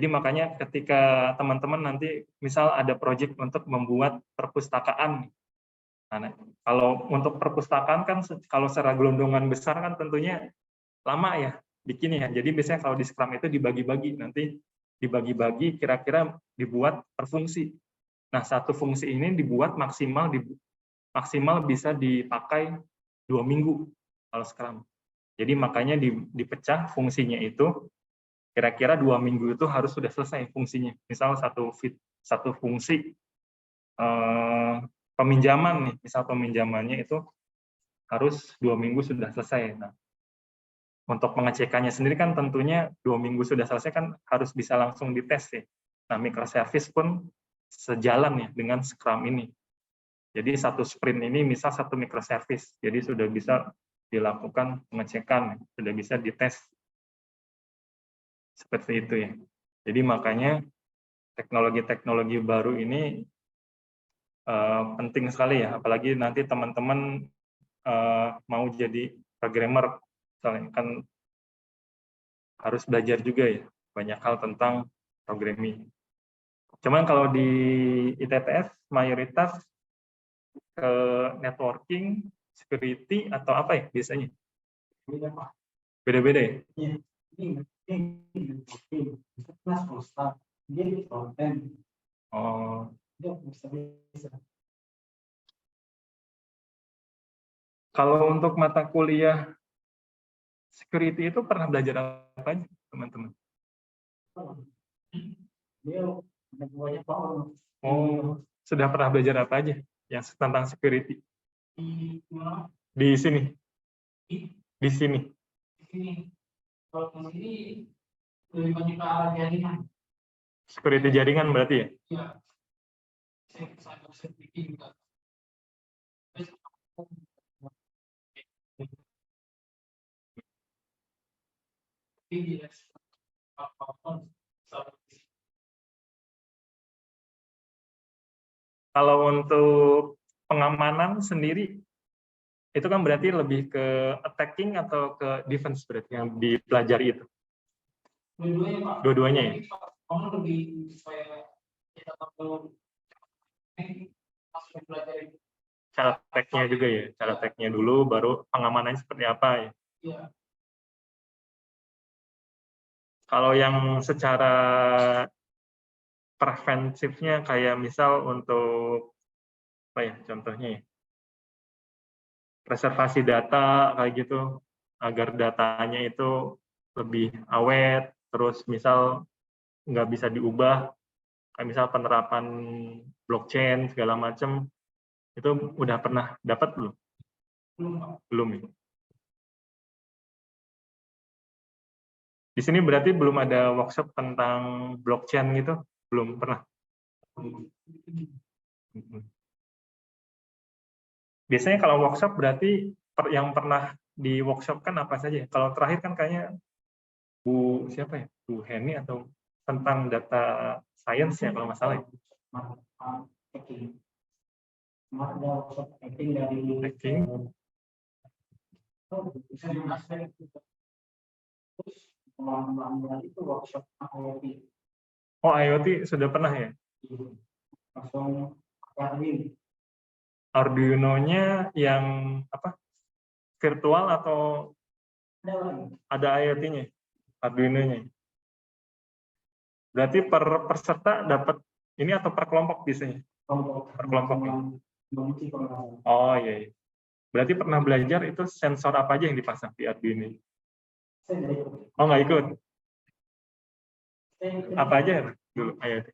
makanya ketika teman-teman nanti misal ada project untuk membuat perpustakaan. Nah, kalau untuk perpustakaan kan kalau secara gelondongan besar kan tentunya lama ya bikinnya. Jadi biasanya kalau di Scrum itu dibagi-bagi, nanti dibagi-bagi kira-kira dibuat per fungsi. Nah, satu fungsi ini dibuat maksimal bisa dipakai 2 minggu kalau Scrum. Jadi makanya dipecah fungsinya itu kira-kira 2 minggu itu harus sudah selesai fungsinya. Misal satu fungsi peminjaman nih, misal peminjamannya itu harus 2 minggu sudah selesai. Nah, untuk pengecekannya sendiri kan tentunya 2 minggu sudah selesai kan harus bisa langsung dites ya. Nah, microservice pun sejalan ya dengan Scrum ini. Jadi satu sprint ini misal satu microservice, jadi sudah bisa dilakukan pengecekan, sudah bisa dites. Seperti itu ya. Jadi makanya teknologi-teknologi baru ini penting sekali ya, apalagi nanti teman-teman mau jadi programmer, misalnya kan harus belajar juga ya, banyak hal tentang programming. Cuman kalau di ITTS mayoritas ke networking, security, atau apa ya biasanya? Beda-beda ya? Oh. Kalau untuk mata kuliah security itu pernah belajar apa aja, teman-teman? Oh, sudah pernah belajar apa aja yang tentang security? Di sini. Di sini. Kalau di sini lebih banyak ke arah jaringan. Security jaringan berarti ya? Iya. Cyber security juga. Kalau untuk pengamanan sendiri, itu kan berarti lebih ke attacking atau ke defense berarti yang dipelajari itu? Dua-duanya, Pak. Dua-duanya ya? Kamu lebih supaya kita tahu langsung pelajari. Cara teknya juga ya? Cara teknya dulu, baru pengamanannya seperti apa ya? Iya. Kalau yang secara preventifnya kayak misal untuk apa ya contohnya ya? Reservasi data kayak gitu agar datanya itu lebih awet, terus misal nggak bisa diubah, kayak misal penerapan blockchain segala macam, itu udah pernah dapat belum? Belum ya? Di sini berarti belum ada workshop tentang blockchain gitu? Belum pernah? Biasanya kalau workshop berarti yang pernah di workshop kan apa saja? Kalau terakhir kan kayaknya Bu siapa ya? Bu Heni atau tentang data science ya kalau nggak salah. Hacking dari Hacking. itu workshop IoT. Oh, IoT sudah pernah ya? Langsung Arduino-nya yang apa? Virtual atau ada IoT-nya? Arduino-nya. Berarti per peserta dapat ini atau per kelompok biasanya? Per kelompok. Oh iya, iya. Berarti pernah belajar itu sensor apa aja yang dipasang di Arduino? Oh nggak ikut? Apa aja dulu IoT?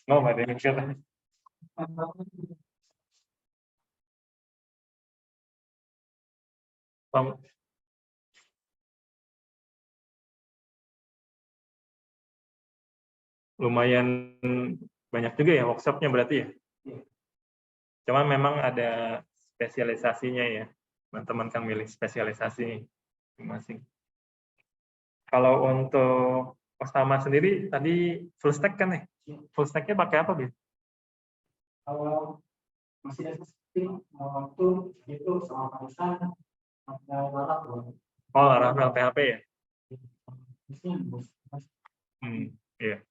Oh, nggak ada yang ikut. lumayan banyak juga ya workshopnya berarti ya. Iya. Cuma memang ada spesialisasinya ya, teman-teman kan milih spesialisasi masing-masing. Kalau untuk Ostama sendiri tadi full stack kan ya? Full stack-nya pakai apa, Bin? Kalau masih ada sistem waktu itu sama Python ada Laravel. Oh, Laravel PHP ya? Isinya Iya.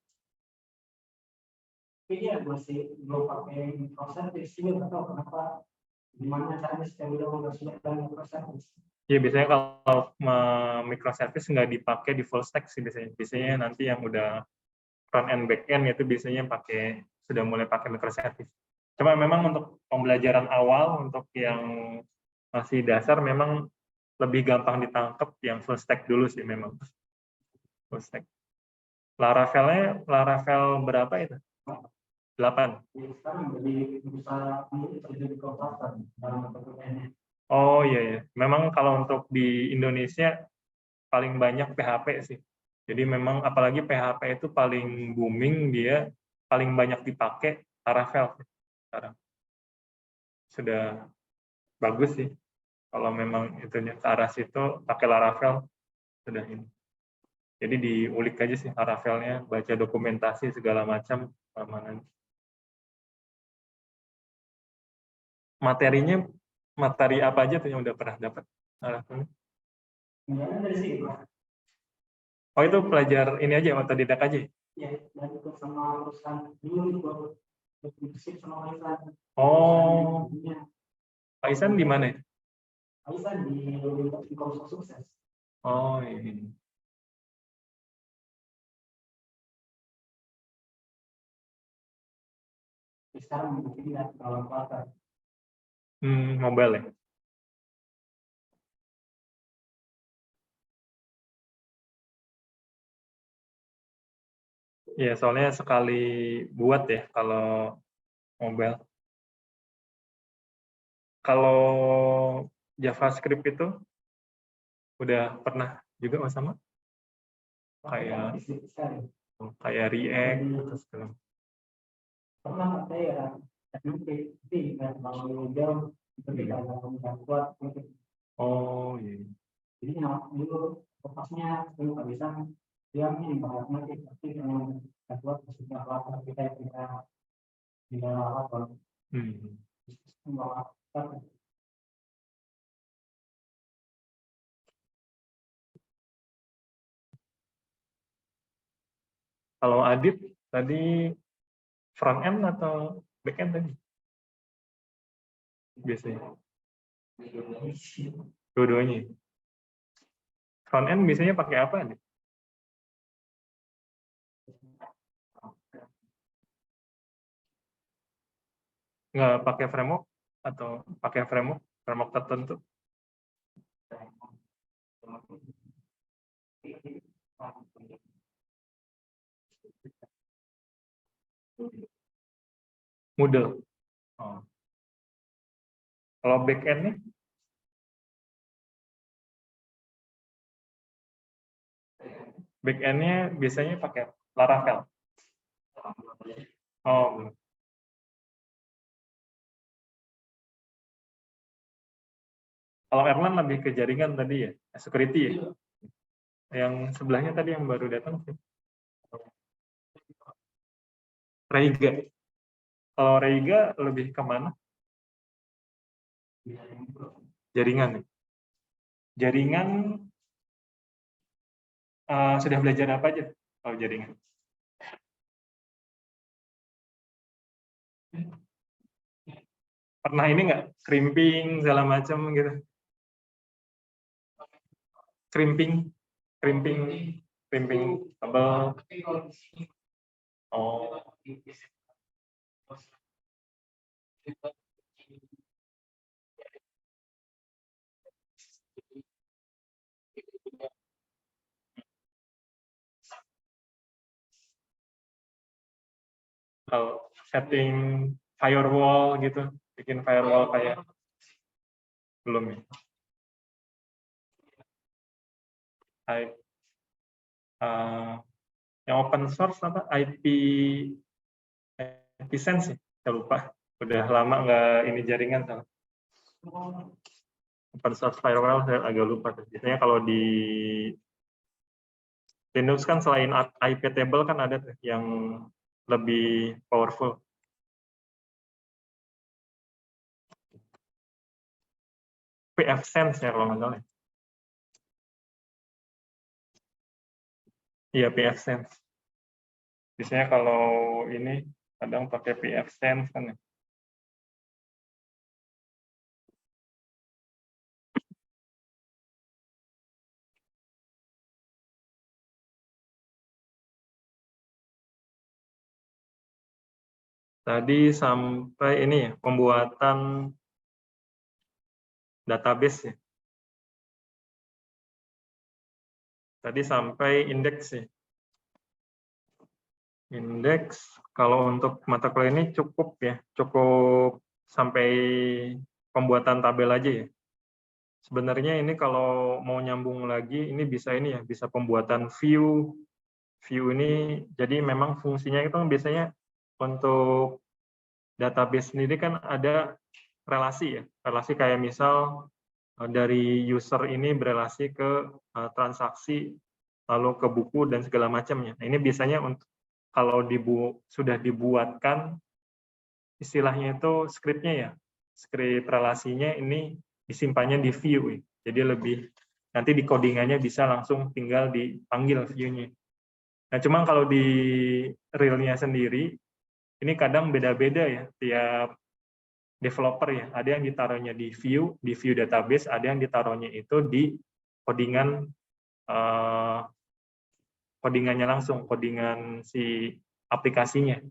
tapi dia masih belum pakai microservice sih, nggak tahu kenapa, gimana caranya supaya udah mempersiapkan microservice. Ya biasanya kalau microservice nggak dipakai di full stack sih biasanya. Biasanya nanti yang udah front end back end itu biasanya sudah mulai pakai microservice. Cuma memang untuk pembelajaran awal untuk yang masih dasar memang lebih gampang ditangkap yang full stack dulu sih memang. Full stack. Laravel berapa itu? 8. Sekarang jadi berusaha untuk terjadi konsultan dalam bentuknya. Oh iya ya. Memang kalau untuk di Indonesia paling banyak PHP sih. Jadi memang apalagi PHP itu paling booming, dia paling banyak dipakai Laravel sekarang. Sudah bagus sih. Kalau memang itunya ke arah situ pakai Laravel sudah ini. Jadi diulik aja sih Laravelnya, baca dokumentasi segala macam keamanan. Materinya materi apa aja tuh yang udah pernah dapat? Dari sini, Pak. Oh itu pelajar ini aja, otodidak aja? Ya, dan itu sama urusan dulu diskusi sama Aisan. Oh, Aisan di mana ya? Aisan di Konsul Sukses. Oh ini. Sekarang mungkin tidak terlalu kuat. Mobile ya? Iya, soalnya sekali buat ya kalau mobile. Kalau JavaScript itu udah pernah juga Mas sama? Kayak React atau segala. Pernah saya teknik kalau jauh itu tidak kuat. Oh iya. Jadi dulu fokusnya dulu nggak bisa dia ini bahas nanti tapi dengan kuat maksudnya apa kita tidak apa membawa. Kalau Adit tadi front end atau back end tadi? Biasanya. Dua-duanya. Front end biasanya pakai apa nih? Nggak pakai framework atau pakai framework tertentu? Moodle. Oh. Kalau back end nih? Back end-nya biasanya pakai Laravel. Oh. Kalau Erlan lebih ke jaringan tadi ya, security ya. Yang sebelahnya tadi yang baru datang sih. Reiga. Kalau Reiga lebih ke mana? Jaringan. Jaringan sudah belajar apa aja kalau jaringan? Pernah ini nggak crimping segala macam gitu? Crimping kabel. Oh. Kalau setting firewall gitu, bikin firewall kayak belum ya. Hai. Yang open source apa? IP Sense ya? Saya lupa. Udah lama nggak ini jaringan salah. Open source firewall saya agak lupa. Biasanya kalau di Linux kan selain IP table kan ada tuh yang lebih powerful. pfSense ya kalau nggak salah. Iya, pfSense. Biasanya kalau ini kadang pakai pfSense kan ya. Tadi sampai ini ya, pembuatan database ya. Tadi sampai indeks ya. Indeks, kalau untuk mata kuliah ini cukup ya, cukup sampai pembuatan tabel aja ya. Sebenarnya ini kalau mau nyambung lagi, ini bisa pembuatan view. View ini, jadi memang fungsinya itu biasanya untuk database sendiri kan ada relasi ya. Relasi kayak misal dari user ini berelasi ke transaksi, lalu ke buku dan segala macamnya. Nah, ini biasanya untuk kalau sudah dibuatkan istilahnya itu skripnya ya, skrip relasinya ini disimpannya di view ya. Jadi lebih nanti di codingannya bisa langsung tinggal dipanggil view-nya. Nah, cuman kalau di real-nya sendiri ini kadang beda-beda ya tiap developer ya. Ada yang ditaruhnya di view database, ada yang ditaruhnya itu di codingan codingannya langsung, codingan si aplikasinya.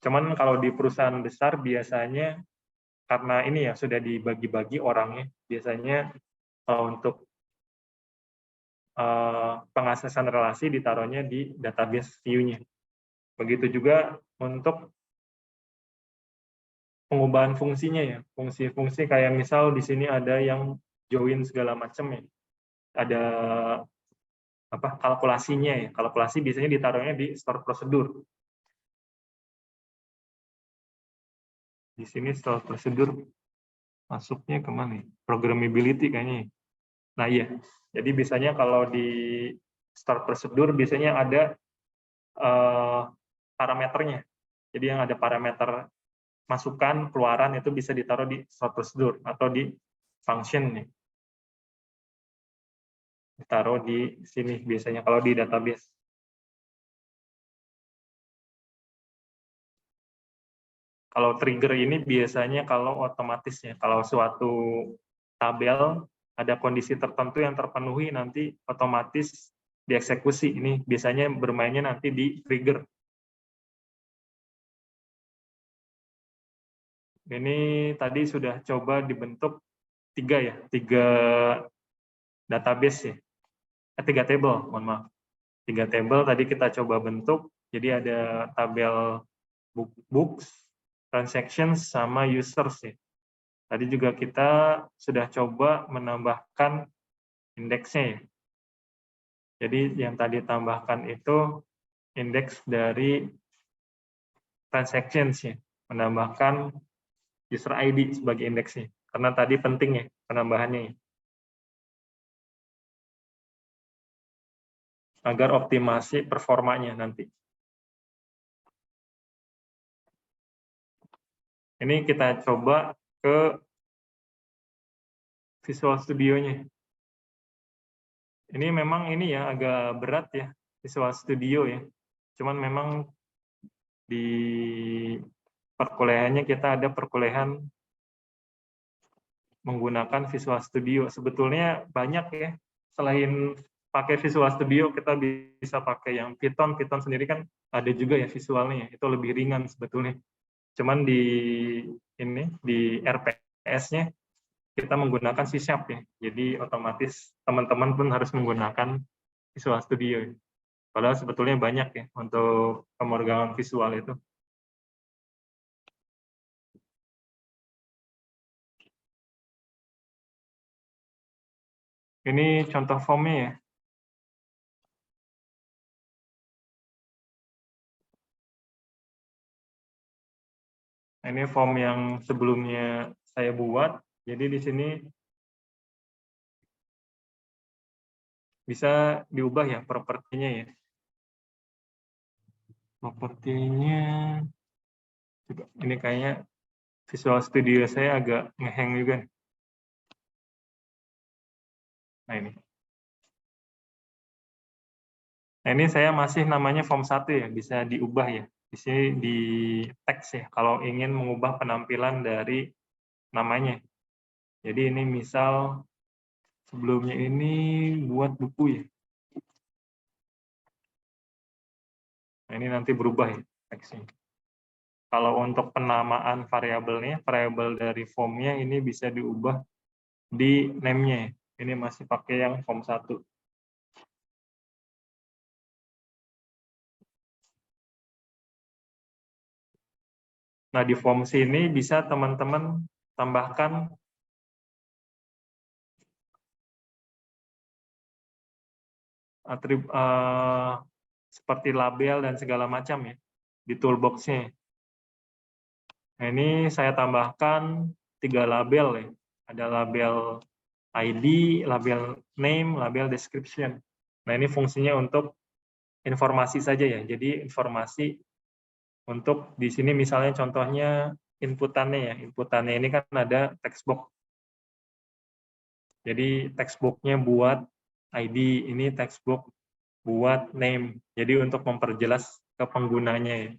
Cuman kalau di perusahaan besar biasanya karena ini ya sudah dibagi-bagi orangnya, biasanya untuk pengaksesan relasi ditaruhnya di database view-nya. Begitu juga untuk pengubahan fungsinya ya, fungsi-fungsi kayak misal di sini ada yang join segala macam ya, ada kalkulasinya ya, kalkulasi biasanya ditaruhnya di store prosedur. Di sini store prosedur masuknya kemana? Programmability kayaknya. Nah iya, jadi biasanya kalau di store prosedur biasanya ada parameternya. Jadi yang ada parameter masukan, keluaran itu bisa ditaruh di store prosedur atau di function nih. Ditaruh di sini biasanya kalau di database. Kalau trigger ini biasanya kalau otomatis ya, kalau suatu tabel ada kondisi tertentu yang terpenuhi nanti otomatis dieksekusi. Ini biasanya bermainnya nanti di trigger. Ini tadi sudah coba dibentuk tiga database ya, 3 table, mohon maaf. 3 table tadi kita coba bentuk, jadi ada tabel books, transactions, sama users ya. Tadi juga kita sudah coba menambahkan indeksnya ya. Jadi yang tadi tambahkan itu indeks dari transactions ya, menambahkan user ID sebagai indeksnya. Karena tadi penting ya penambahannya ya. Agar optimasi performanya nanti. Ini kita coba ke Visual Studio-nya. Ini memang ini ya agak berat ya Visual Studio ya. Cuman memang di perkuliahannya kita ada perkuliahan menggunakan Visual Studio. Sebetulnya banyak ya. Selain pakai Visual Studio kita bisa pakai yang Python. Python sendiri kan ada juga ya visualnya. Itu lebih ringan sebetulnya. Cuman di RPS-nya kita menggunakan C# ya. Jadi otomatis teman-teman pun harus menggunakan Visual Studio. Padahal sebetulnya banyak ya untuk pemrograman visual itu. Ini contoh formnya ya. Nah, ini form yang sebelumnya saya buat. Jadi di sini bisa diubah ya propertinya ya. Propertinya juga ini kayaknya Visual Studio saya agak ngehang juga. Nah ini. Nah ini saya masih namanya form 1 ya, bisa diubah ya. Di sini di teks ya, kalau ingin mengubah penampilan dari namanya. Jadi ini misal sebelumnya ini buat buku ya. Nah, ini nanti berubah ya teksnya. Kalau untuk penamaan variabelnya, variabel dari formnya ini bisa diubah di name-nya. Ini masih pakai yang form 1. Nah, di form sini bisa teman-teman tambahkan seperti label dan segala macam ya di toolbox-nya. Nah, ini saya tambahkan 3 label ya. Ada label ID, label name, label description. Nah, ini fungsinya untuk informasi saja ya. Jadi informasi untuk di sini misalnya contohnya inputannya ya. Inputannya ini kan ada text box. Jadi text box-nya buat ID, ini text box buat name. Jadi untuk memperjelas ke penggunanya ya.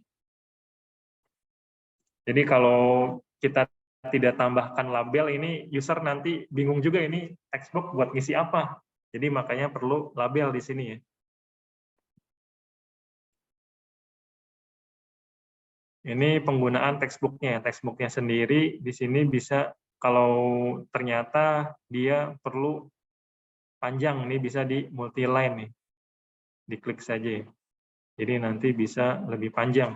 Jadi kalau kita tidak tambahkan label ini user nanti bingung juga ini text box buat ngisi apa. Jadi makanya perlu label di sini ya. Ini penggunaan textbook-nya. Textbook-nya sendiri di sini bisa kalau ternyata dia perlu panjang, ini bisa di multi-line nih. Diklik saja. Jadi nanti bisa lebih panjang,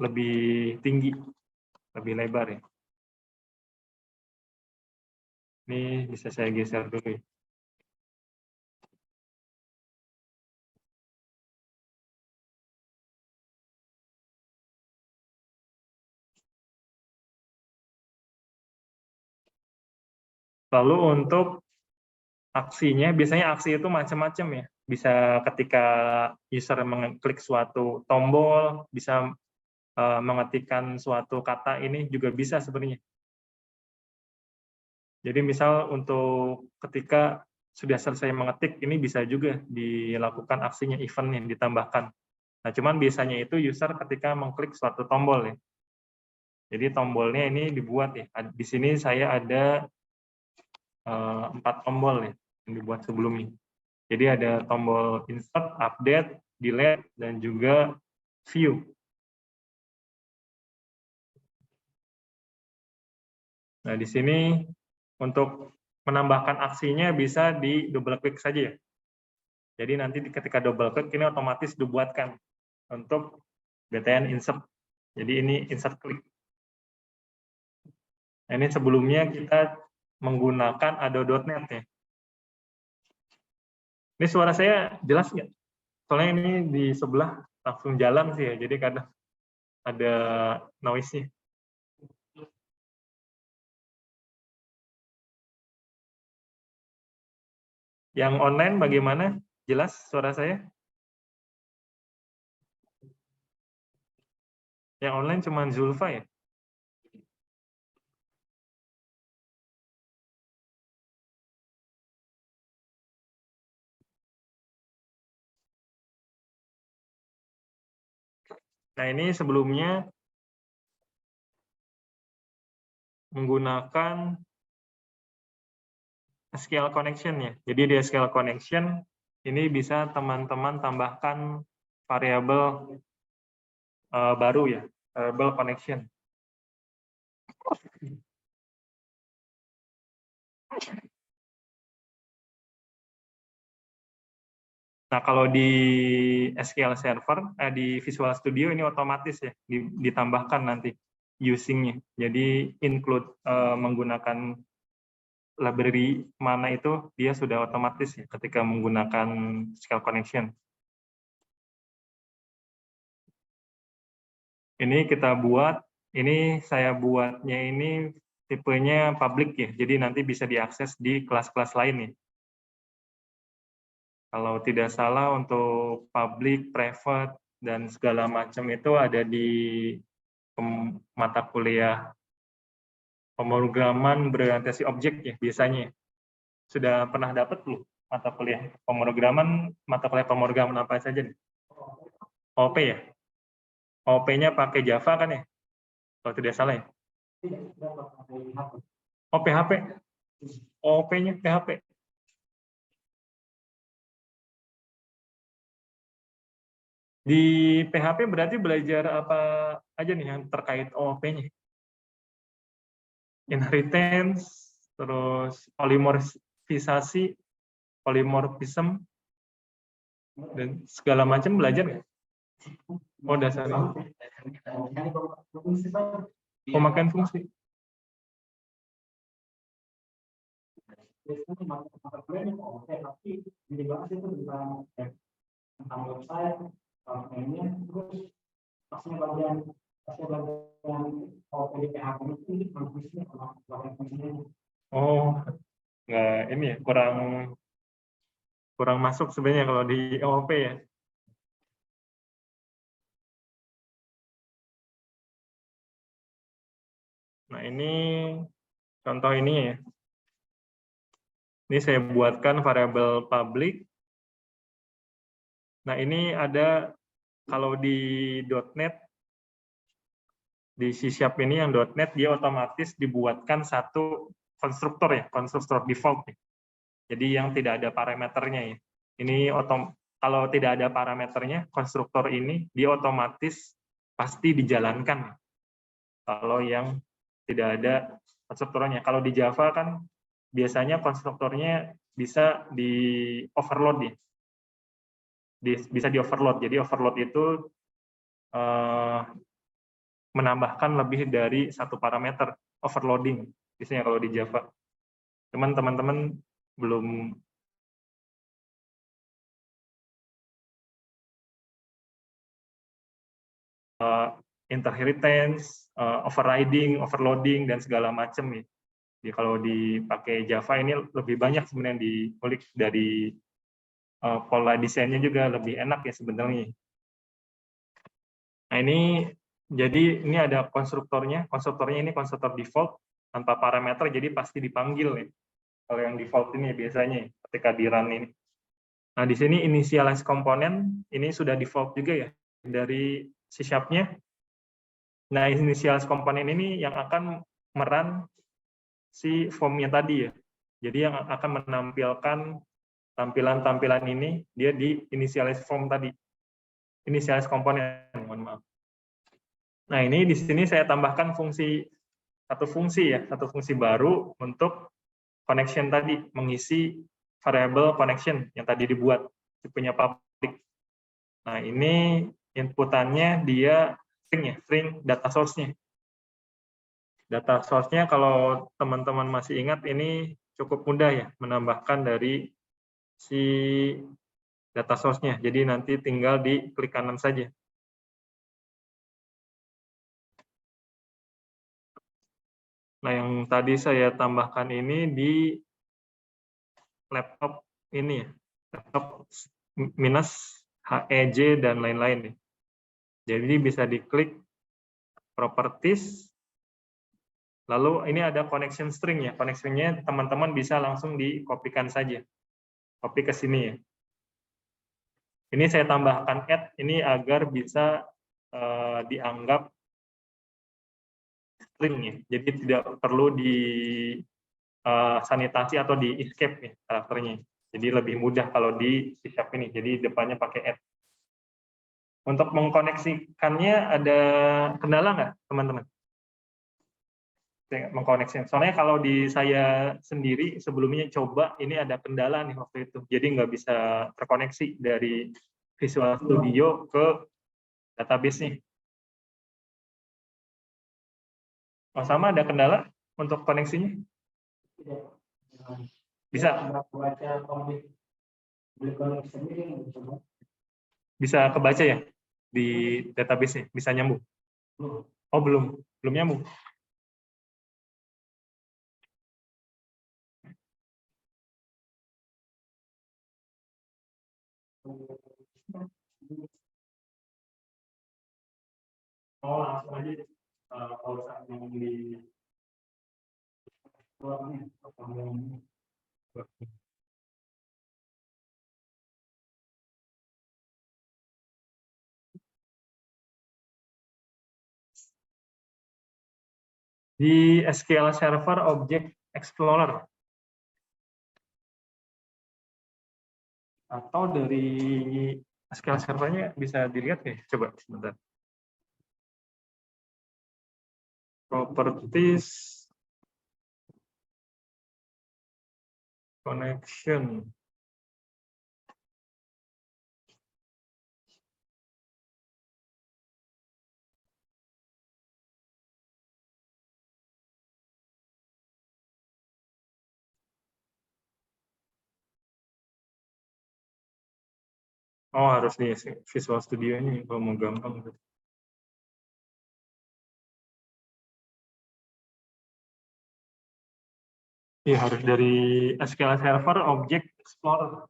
lebih tinggi, lebih lebar ya. Ini bisa saya geser dulu ya. Lalu untuk aksinya, biasanya aksi itu macam-macam ya. Bisa ketika user mengklik suatu tombol, bisa mengetikkan suatu kata ini juga bisa sebenarnya. Jadi misal untuk ketika sudah selesai mengetik, ini bisa juga dilakukan aksinya event yang ditambahkan. Nah, cuman biasanya itu user ketika mengklik suatu tombol ya. Jadi tombolnya ini dibuat ya. Di sini saya ada 4 tombol ya yang dibuat sebelumnya. Jadi ada tombol insert, update, delete, dan juga view. Nah, di sini untuk menambahkan aksinya bisa di double klik saja ya. Jadi nanti ketika double klik ini otomatis dibuatkan untuk BTN insert. Jadi ini insert klik. Nah, ini sebelumnya kita menggunakan Ado.NET ya. Ini suara saya jelas nggak? Soalnya ini di sebelah langsung jalan sih ya, jadi kadang ada noise-nya. Yang online bagaimana? Jelas suara saya? Yang online cuma Zulfa ya? Nah, ini sebelumnya menggunakan SQL connection ya. Jadi di SQL connection ini bisa teman-teman tambahkan variabel baru ya, variabel connection. Nah, kalau di SQL Server, di Visual Studio ini otomatis ya, ditambahkan nanti using-nya. Jadi include menggunakan library mana itu, dia sudah otomatis ya ketika menggunakan SQL connection. Ini kita buat Ini saya buatnya ini tipenya public ya, jadi nanti bisa diakses di kelas-kelas lain nih. Kalau tidak salah untuk public, private, dan segala macam itu ada di mata kuliah pemrograman berorientasi objek ya biasanya. Sudah pernah dapat belum mata kuliah pemrograman, mata kuliah pemrograman apa saja nih? OP ya? OP-nya pakai Java kan ya? Kalau tidak salah ya? Oh, PHP? OP-nya PHP? Di PHP berarti belajar apa aja nih yang terkait OOP-nya? Inheritance, terus polimorfisasi, polymorphism, dan segala macam belajar nggak? Oh, dasarnya. Pemakaian fungsi. Tentang website, ini terus pasnya bagian PHP itu fungsinya. Oh, nggak ini ya, kurang masuk sebenarnya kalau di OOP ya. Nah, ini contoh ini ya. Ini saya buatkan variabel public. Nah, ini ada kalau di .NET, di C# ini yang .NET, dia otomatis dibuatkan satu konstruktor ya, konstruktor default. Ya. Jadi yang tidak ada parameternya ya. Ini kalau tidak ada parameternya, konstruktor ini dia otomatis pasti dijalankan. Kalau yang tidak ada konstruktornya. Kalau di Java kan biasanya konstruktornya bisa di overload ya. Bisa di overload. Jadi overload itu menambahkan lebih dari satu parameter, overloading biasanya kalau di Java. Teman-teman belum inheritance, overriding, overloading, dan segala macam nih. Jadi kalau dipakai Java ini lebih banyak sebenarnya dikulik dari pola desainnya juga lebih enak ya sebenarnya. Nah ini jadi ini ada konstruktornya ini konstruktor default tanpa parameter, jadi pasti dipanggil ya. Kalau yang default ini biasanya ketika di run ini. Nah di sini initialize komponen ini sudah default juga ya dari C#-nya. Nah initialize komponen ini yang akan merun si form-nya tadi ya. Jadi yang akan menampilkan tampilan-tampilan ini dia di initialize form tadi. Initialize komponen, mohon maaf. Nah, ini di sini saya tambahkan satu fungsi baru untuk connection tadi, mengisi variable connection yang tadi dibuat, tipenya public. Nah, ini inputannya dia string data source-nya. Data source-nya kalau teman-teman masih ingat ini cukup mudah ya, menambahkan dari si data source-nya. Jadi nanti tinggal di klik kanan saja. Nah, yang tadi saya tambahkan ini di laptop ini ya, laptop minus HEJ dan lain-lain nih. Jadi bisa diklik properties, lalu ini ada connection string ya, connection-nya teman-teman bisa langsung dikopikan saja, copy ke sini ya. Ini saya tambahkan add ini agar bisa dianggap string ya, jadi tidak perlu di sanitasi atau di escape ya karakternya. Jadi lebih mudah kalau di C# ini. Jadi depannya pakai add. Untuk mengkoneksikannya ada kendala nggak, teman-teman? Mengkoneksi. Soalnya kalau di saya sendiri sebelumnya coba ini ada kendala nih waktu itu. Jadi nggak bisa terkoneksi dari Visual Studio ke database-nya. Oh, sama ada kendala untuk koneksinya? Bisa. Bisa kebaca ya di database-nya, bisa nyambung. Oh, belum nyambung. Oh, langsung aja. Kalau saat ngomong di di SQL Server Object Explorer atau dari SQL Server-nya bisa dilihat nih, coba sebentar. Properties connection. Oh, harus di Visual Studio-nya kalau mau gampang. Iya, harus dari SQL Server Object Explorer.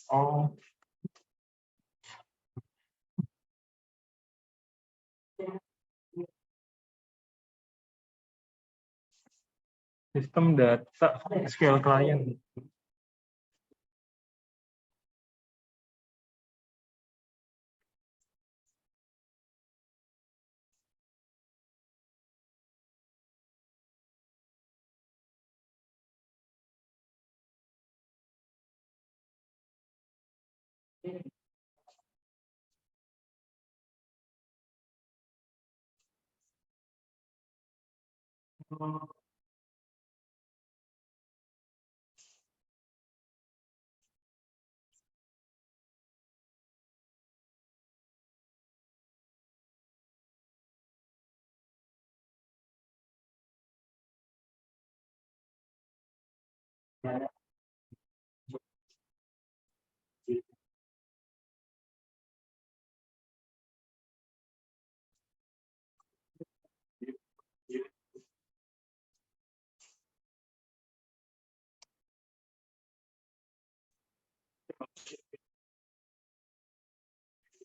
Oh, sistem data SQL client.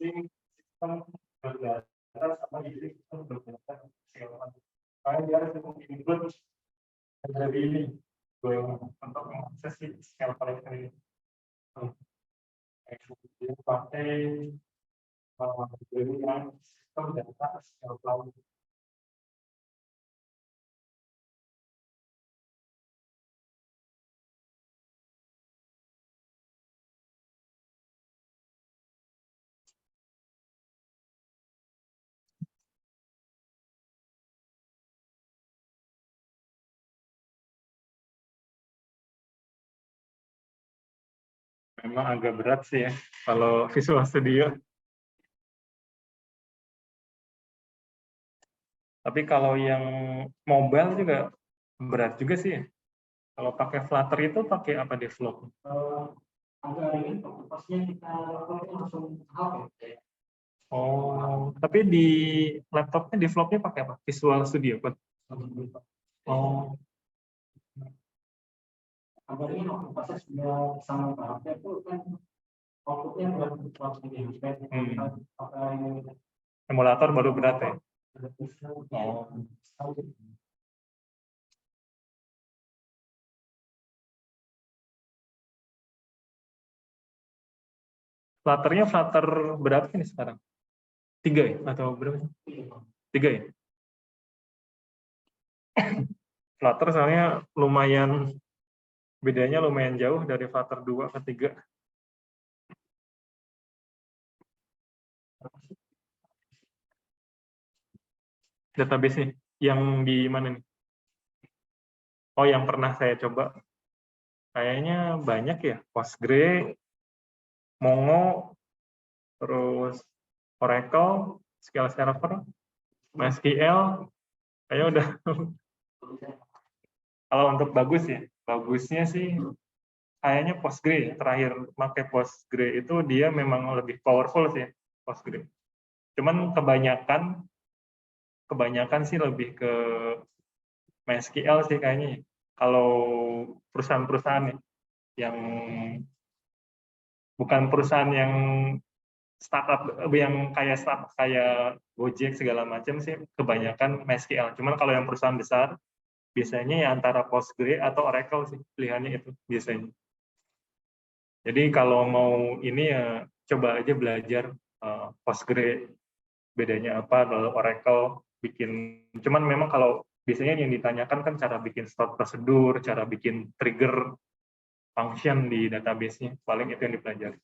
sistem berdasar sama isi sistem berdasar segala macam. Makanya dia harus include dari ini untuk mengakses si scale collection ini. Dia pakai yang sistem data scale cloud. Memang agak berat sih ya kalau Visual Studio. Tapi kalau yang mobile juga berat juga sih ya. Kalau pakai Flutter itu pakai apa develop? Agak ringan, pasnya kita lakukan langsung HP. Oh, tapi di laptopnya developnya pakai apa? Visual Studio Code. Oh, Agak ringan, waktu pasnya sudah sama HP itu kan outputnya berat langsung diinspect. Pakai emulator baru berat ya? Oh. Flutternya Flutter berapa ini sekarang? 3 ya? Atau berapa sih? 3 ya? Flutter soalnya lumayan, bedanya lumayan jauh dari Flutter 2 ke 3. Database-nya yang di mana nih? Oh, yang pernah saya coba. Kayaknya banyak ya. Postgre, Mongo, terus Oracle, SQL Server, MySQL, kayaknya udah. Kalau untuk bagus ya, bagusnya sih kayaknya Postgre ya. Terakhir pakai Postgre itu dia memang lebih powerful sih, Postgre. Cuman kebanyakan sih lebih ke MySQL sih kayaknya. Kalau perusahaan-perusahaan yang bukan perusahaan yang startup yang kayak Gojek segala macam sih kebanyakan MySQL. Cuman kalau yang perusahaan besar biasanya ya antara Postgre atau Oracle sih pilihannya itu biasanya. Jadi kalau mau ini ya coba aja belajar Postgre bedanya apa, lalu Oracle bikin. Cuman memang kalau biasanya yang ditanyakan kan cara bikin stored prosedur, cara bikin trigger function di database-nya, paling itu yang dipelajari.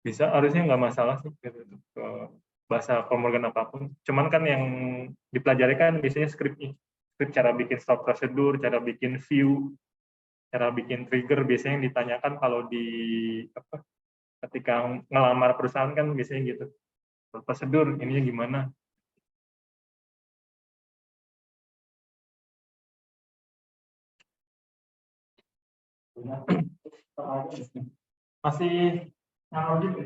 Bisa, harusnya nggak masalah sih gitu, ke bahasa pemrograman apapun. Cuman kan yang dipelajari kan biasanya skripnya, skrip cara bikin stored prosedur, cara bikin view, cara bikin trigger biasanya yang ditanyakan kalau di apa, ketika ngelamar perusahaan kan biasanya gitu, prosedur ininya gimana. Masih analogik ya?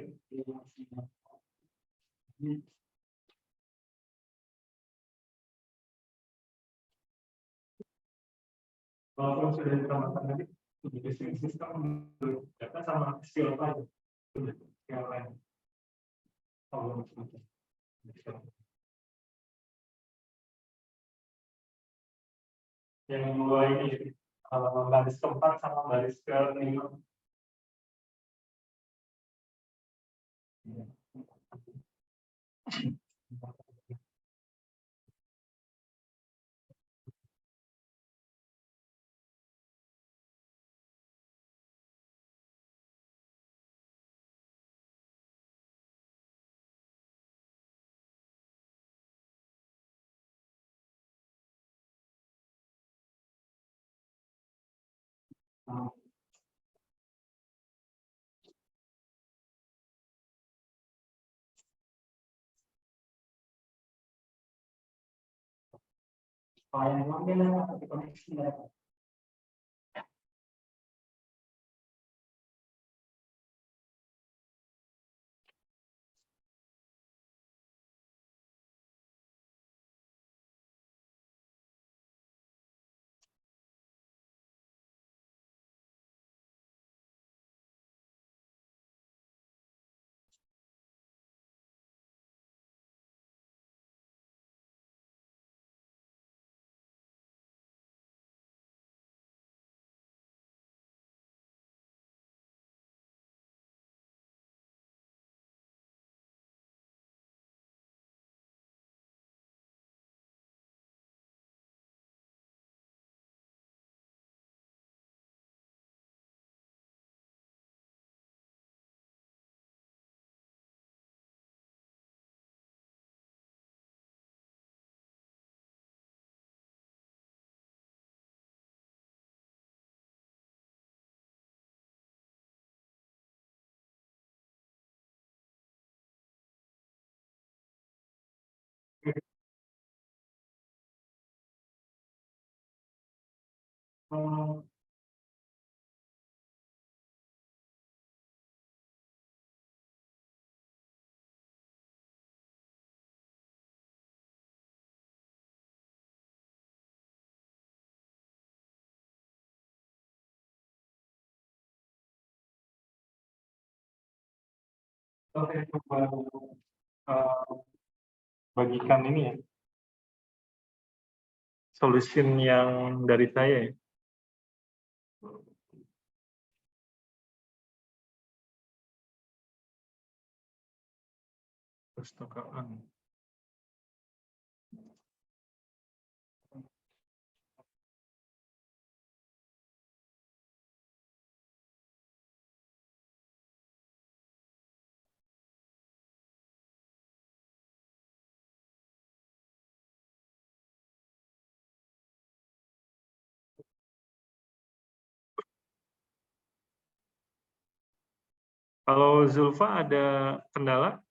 Walaupun sudah ditambahkan tadi sistem data sama skill lain, skill lain. Yang dua ini baris keempat sama baris kelima. Yang lain atau koneksi mereka. Oke, coba bagikan ini ya, solution yang dari saya ya. Perpustakaan. Kalau Zulfa ada kendala?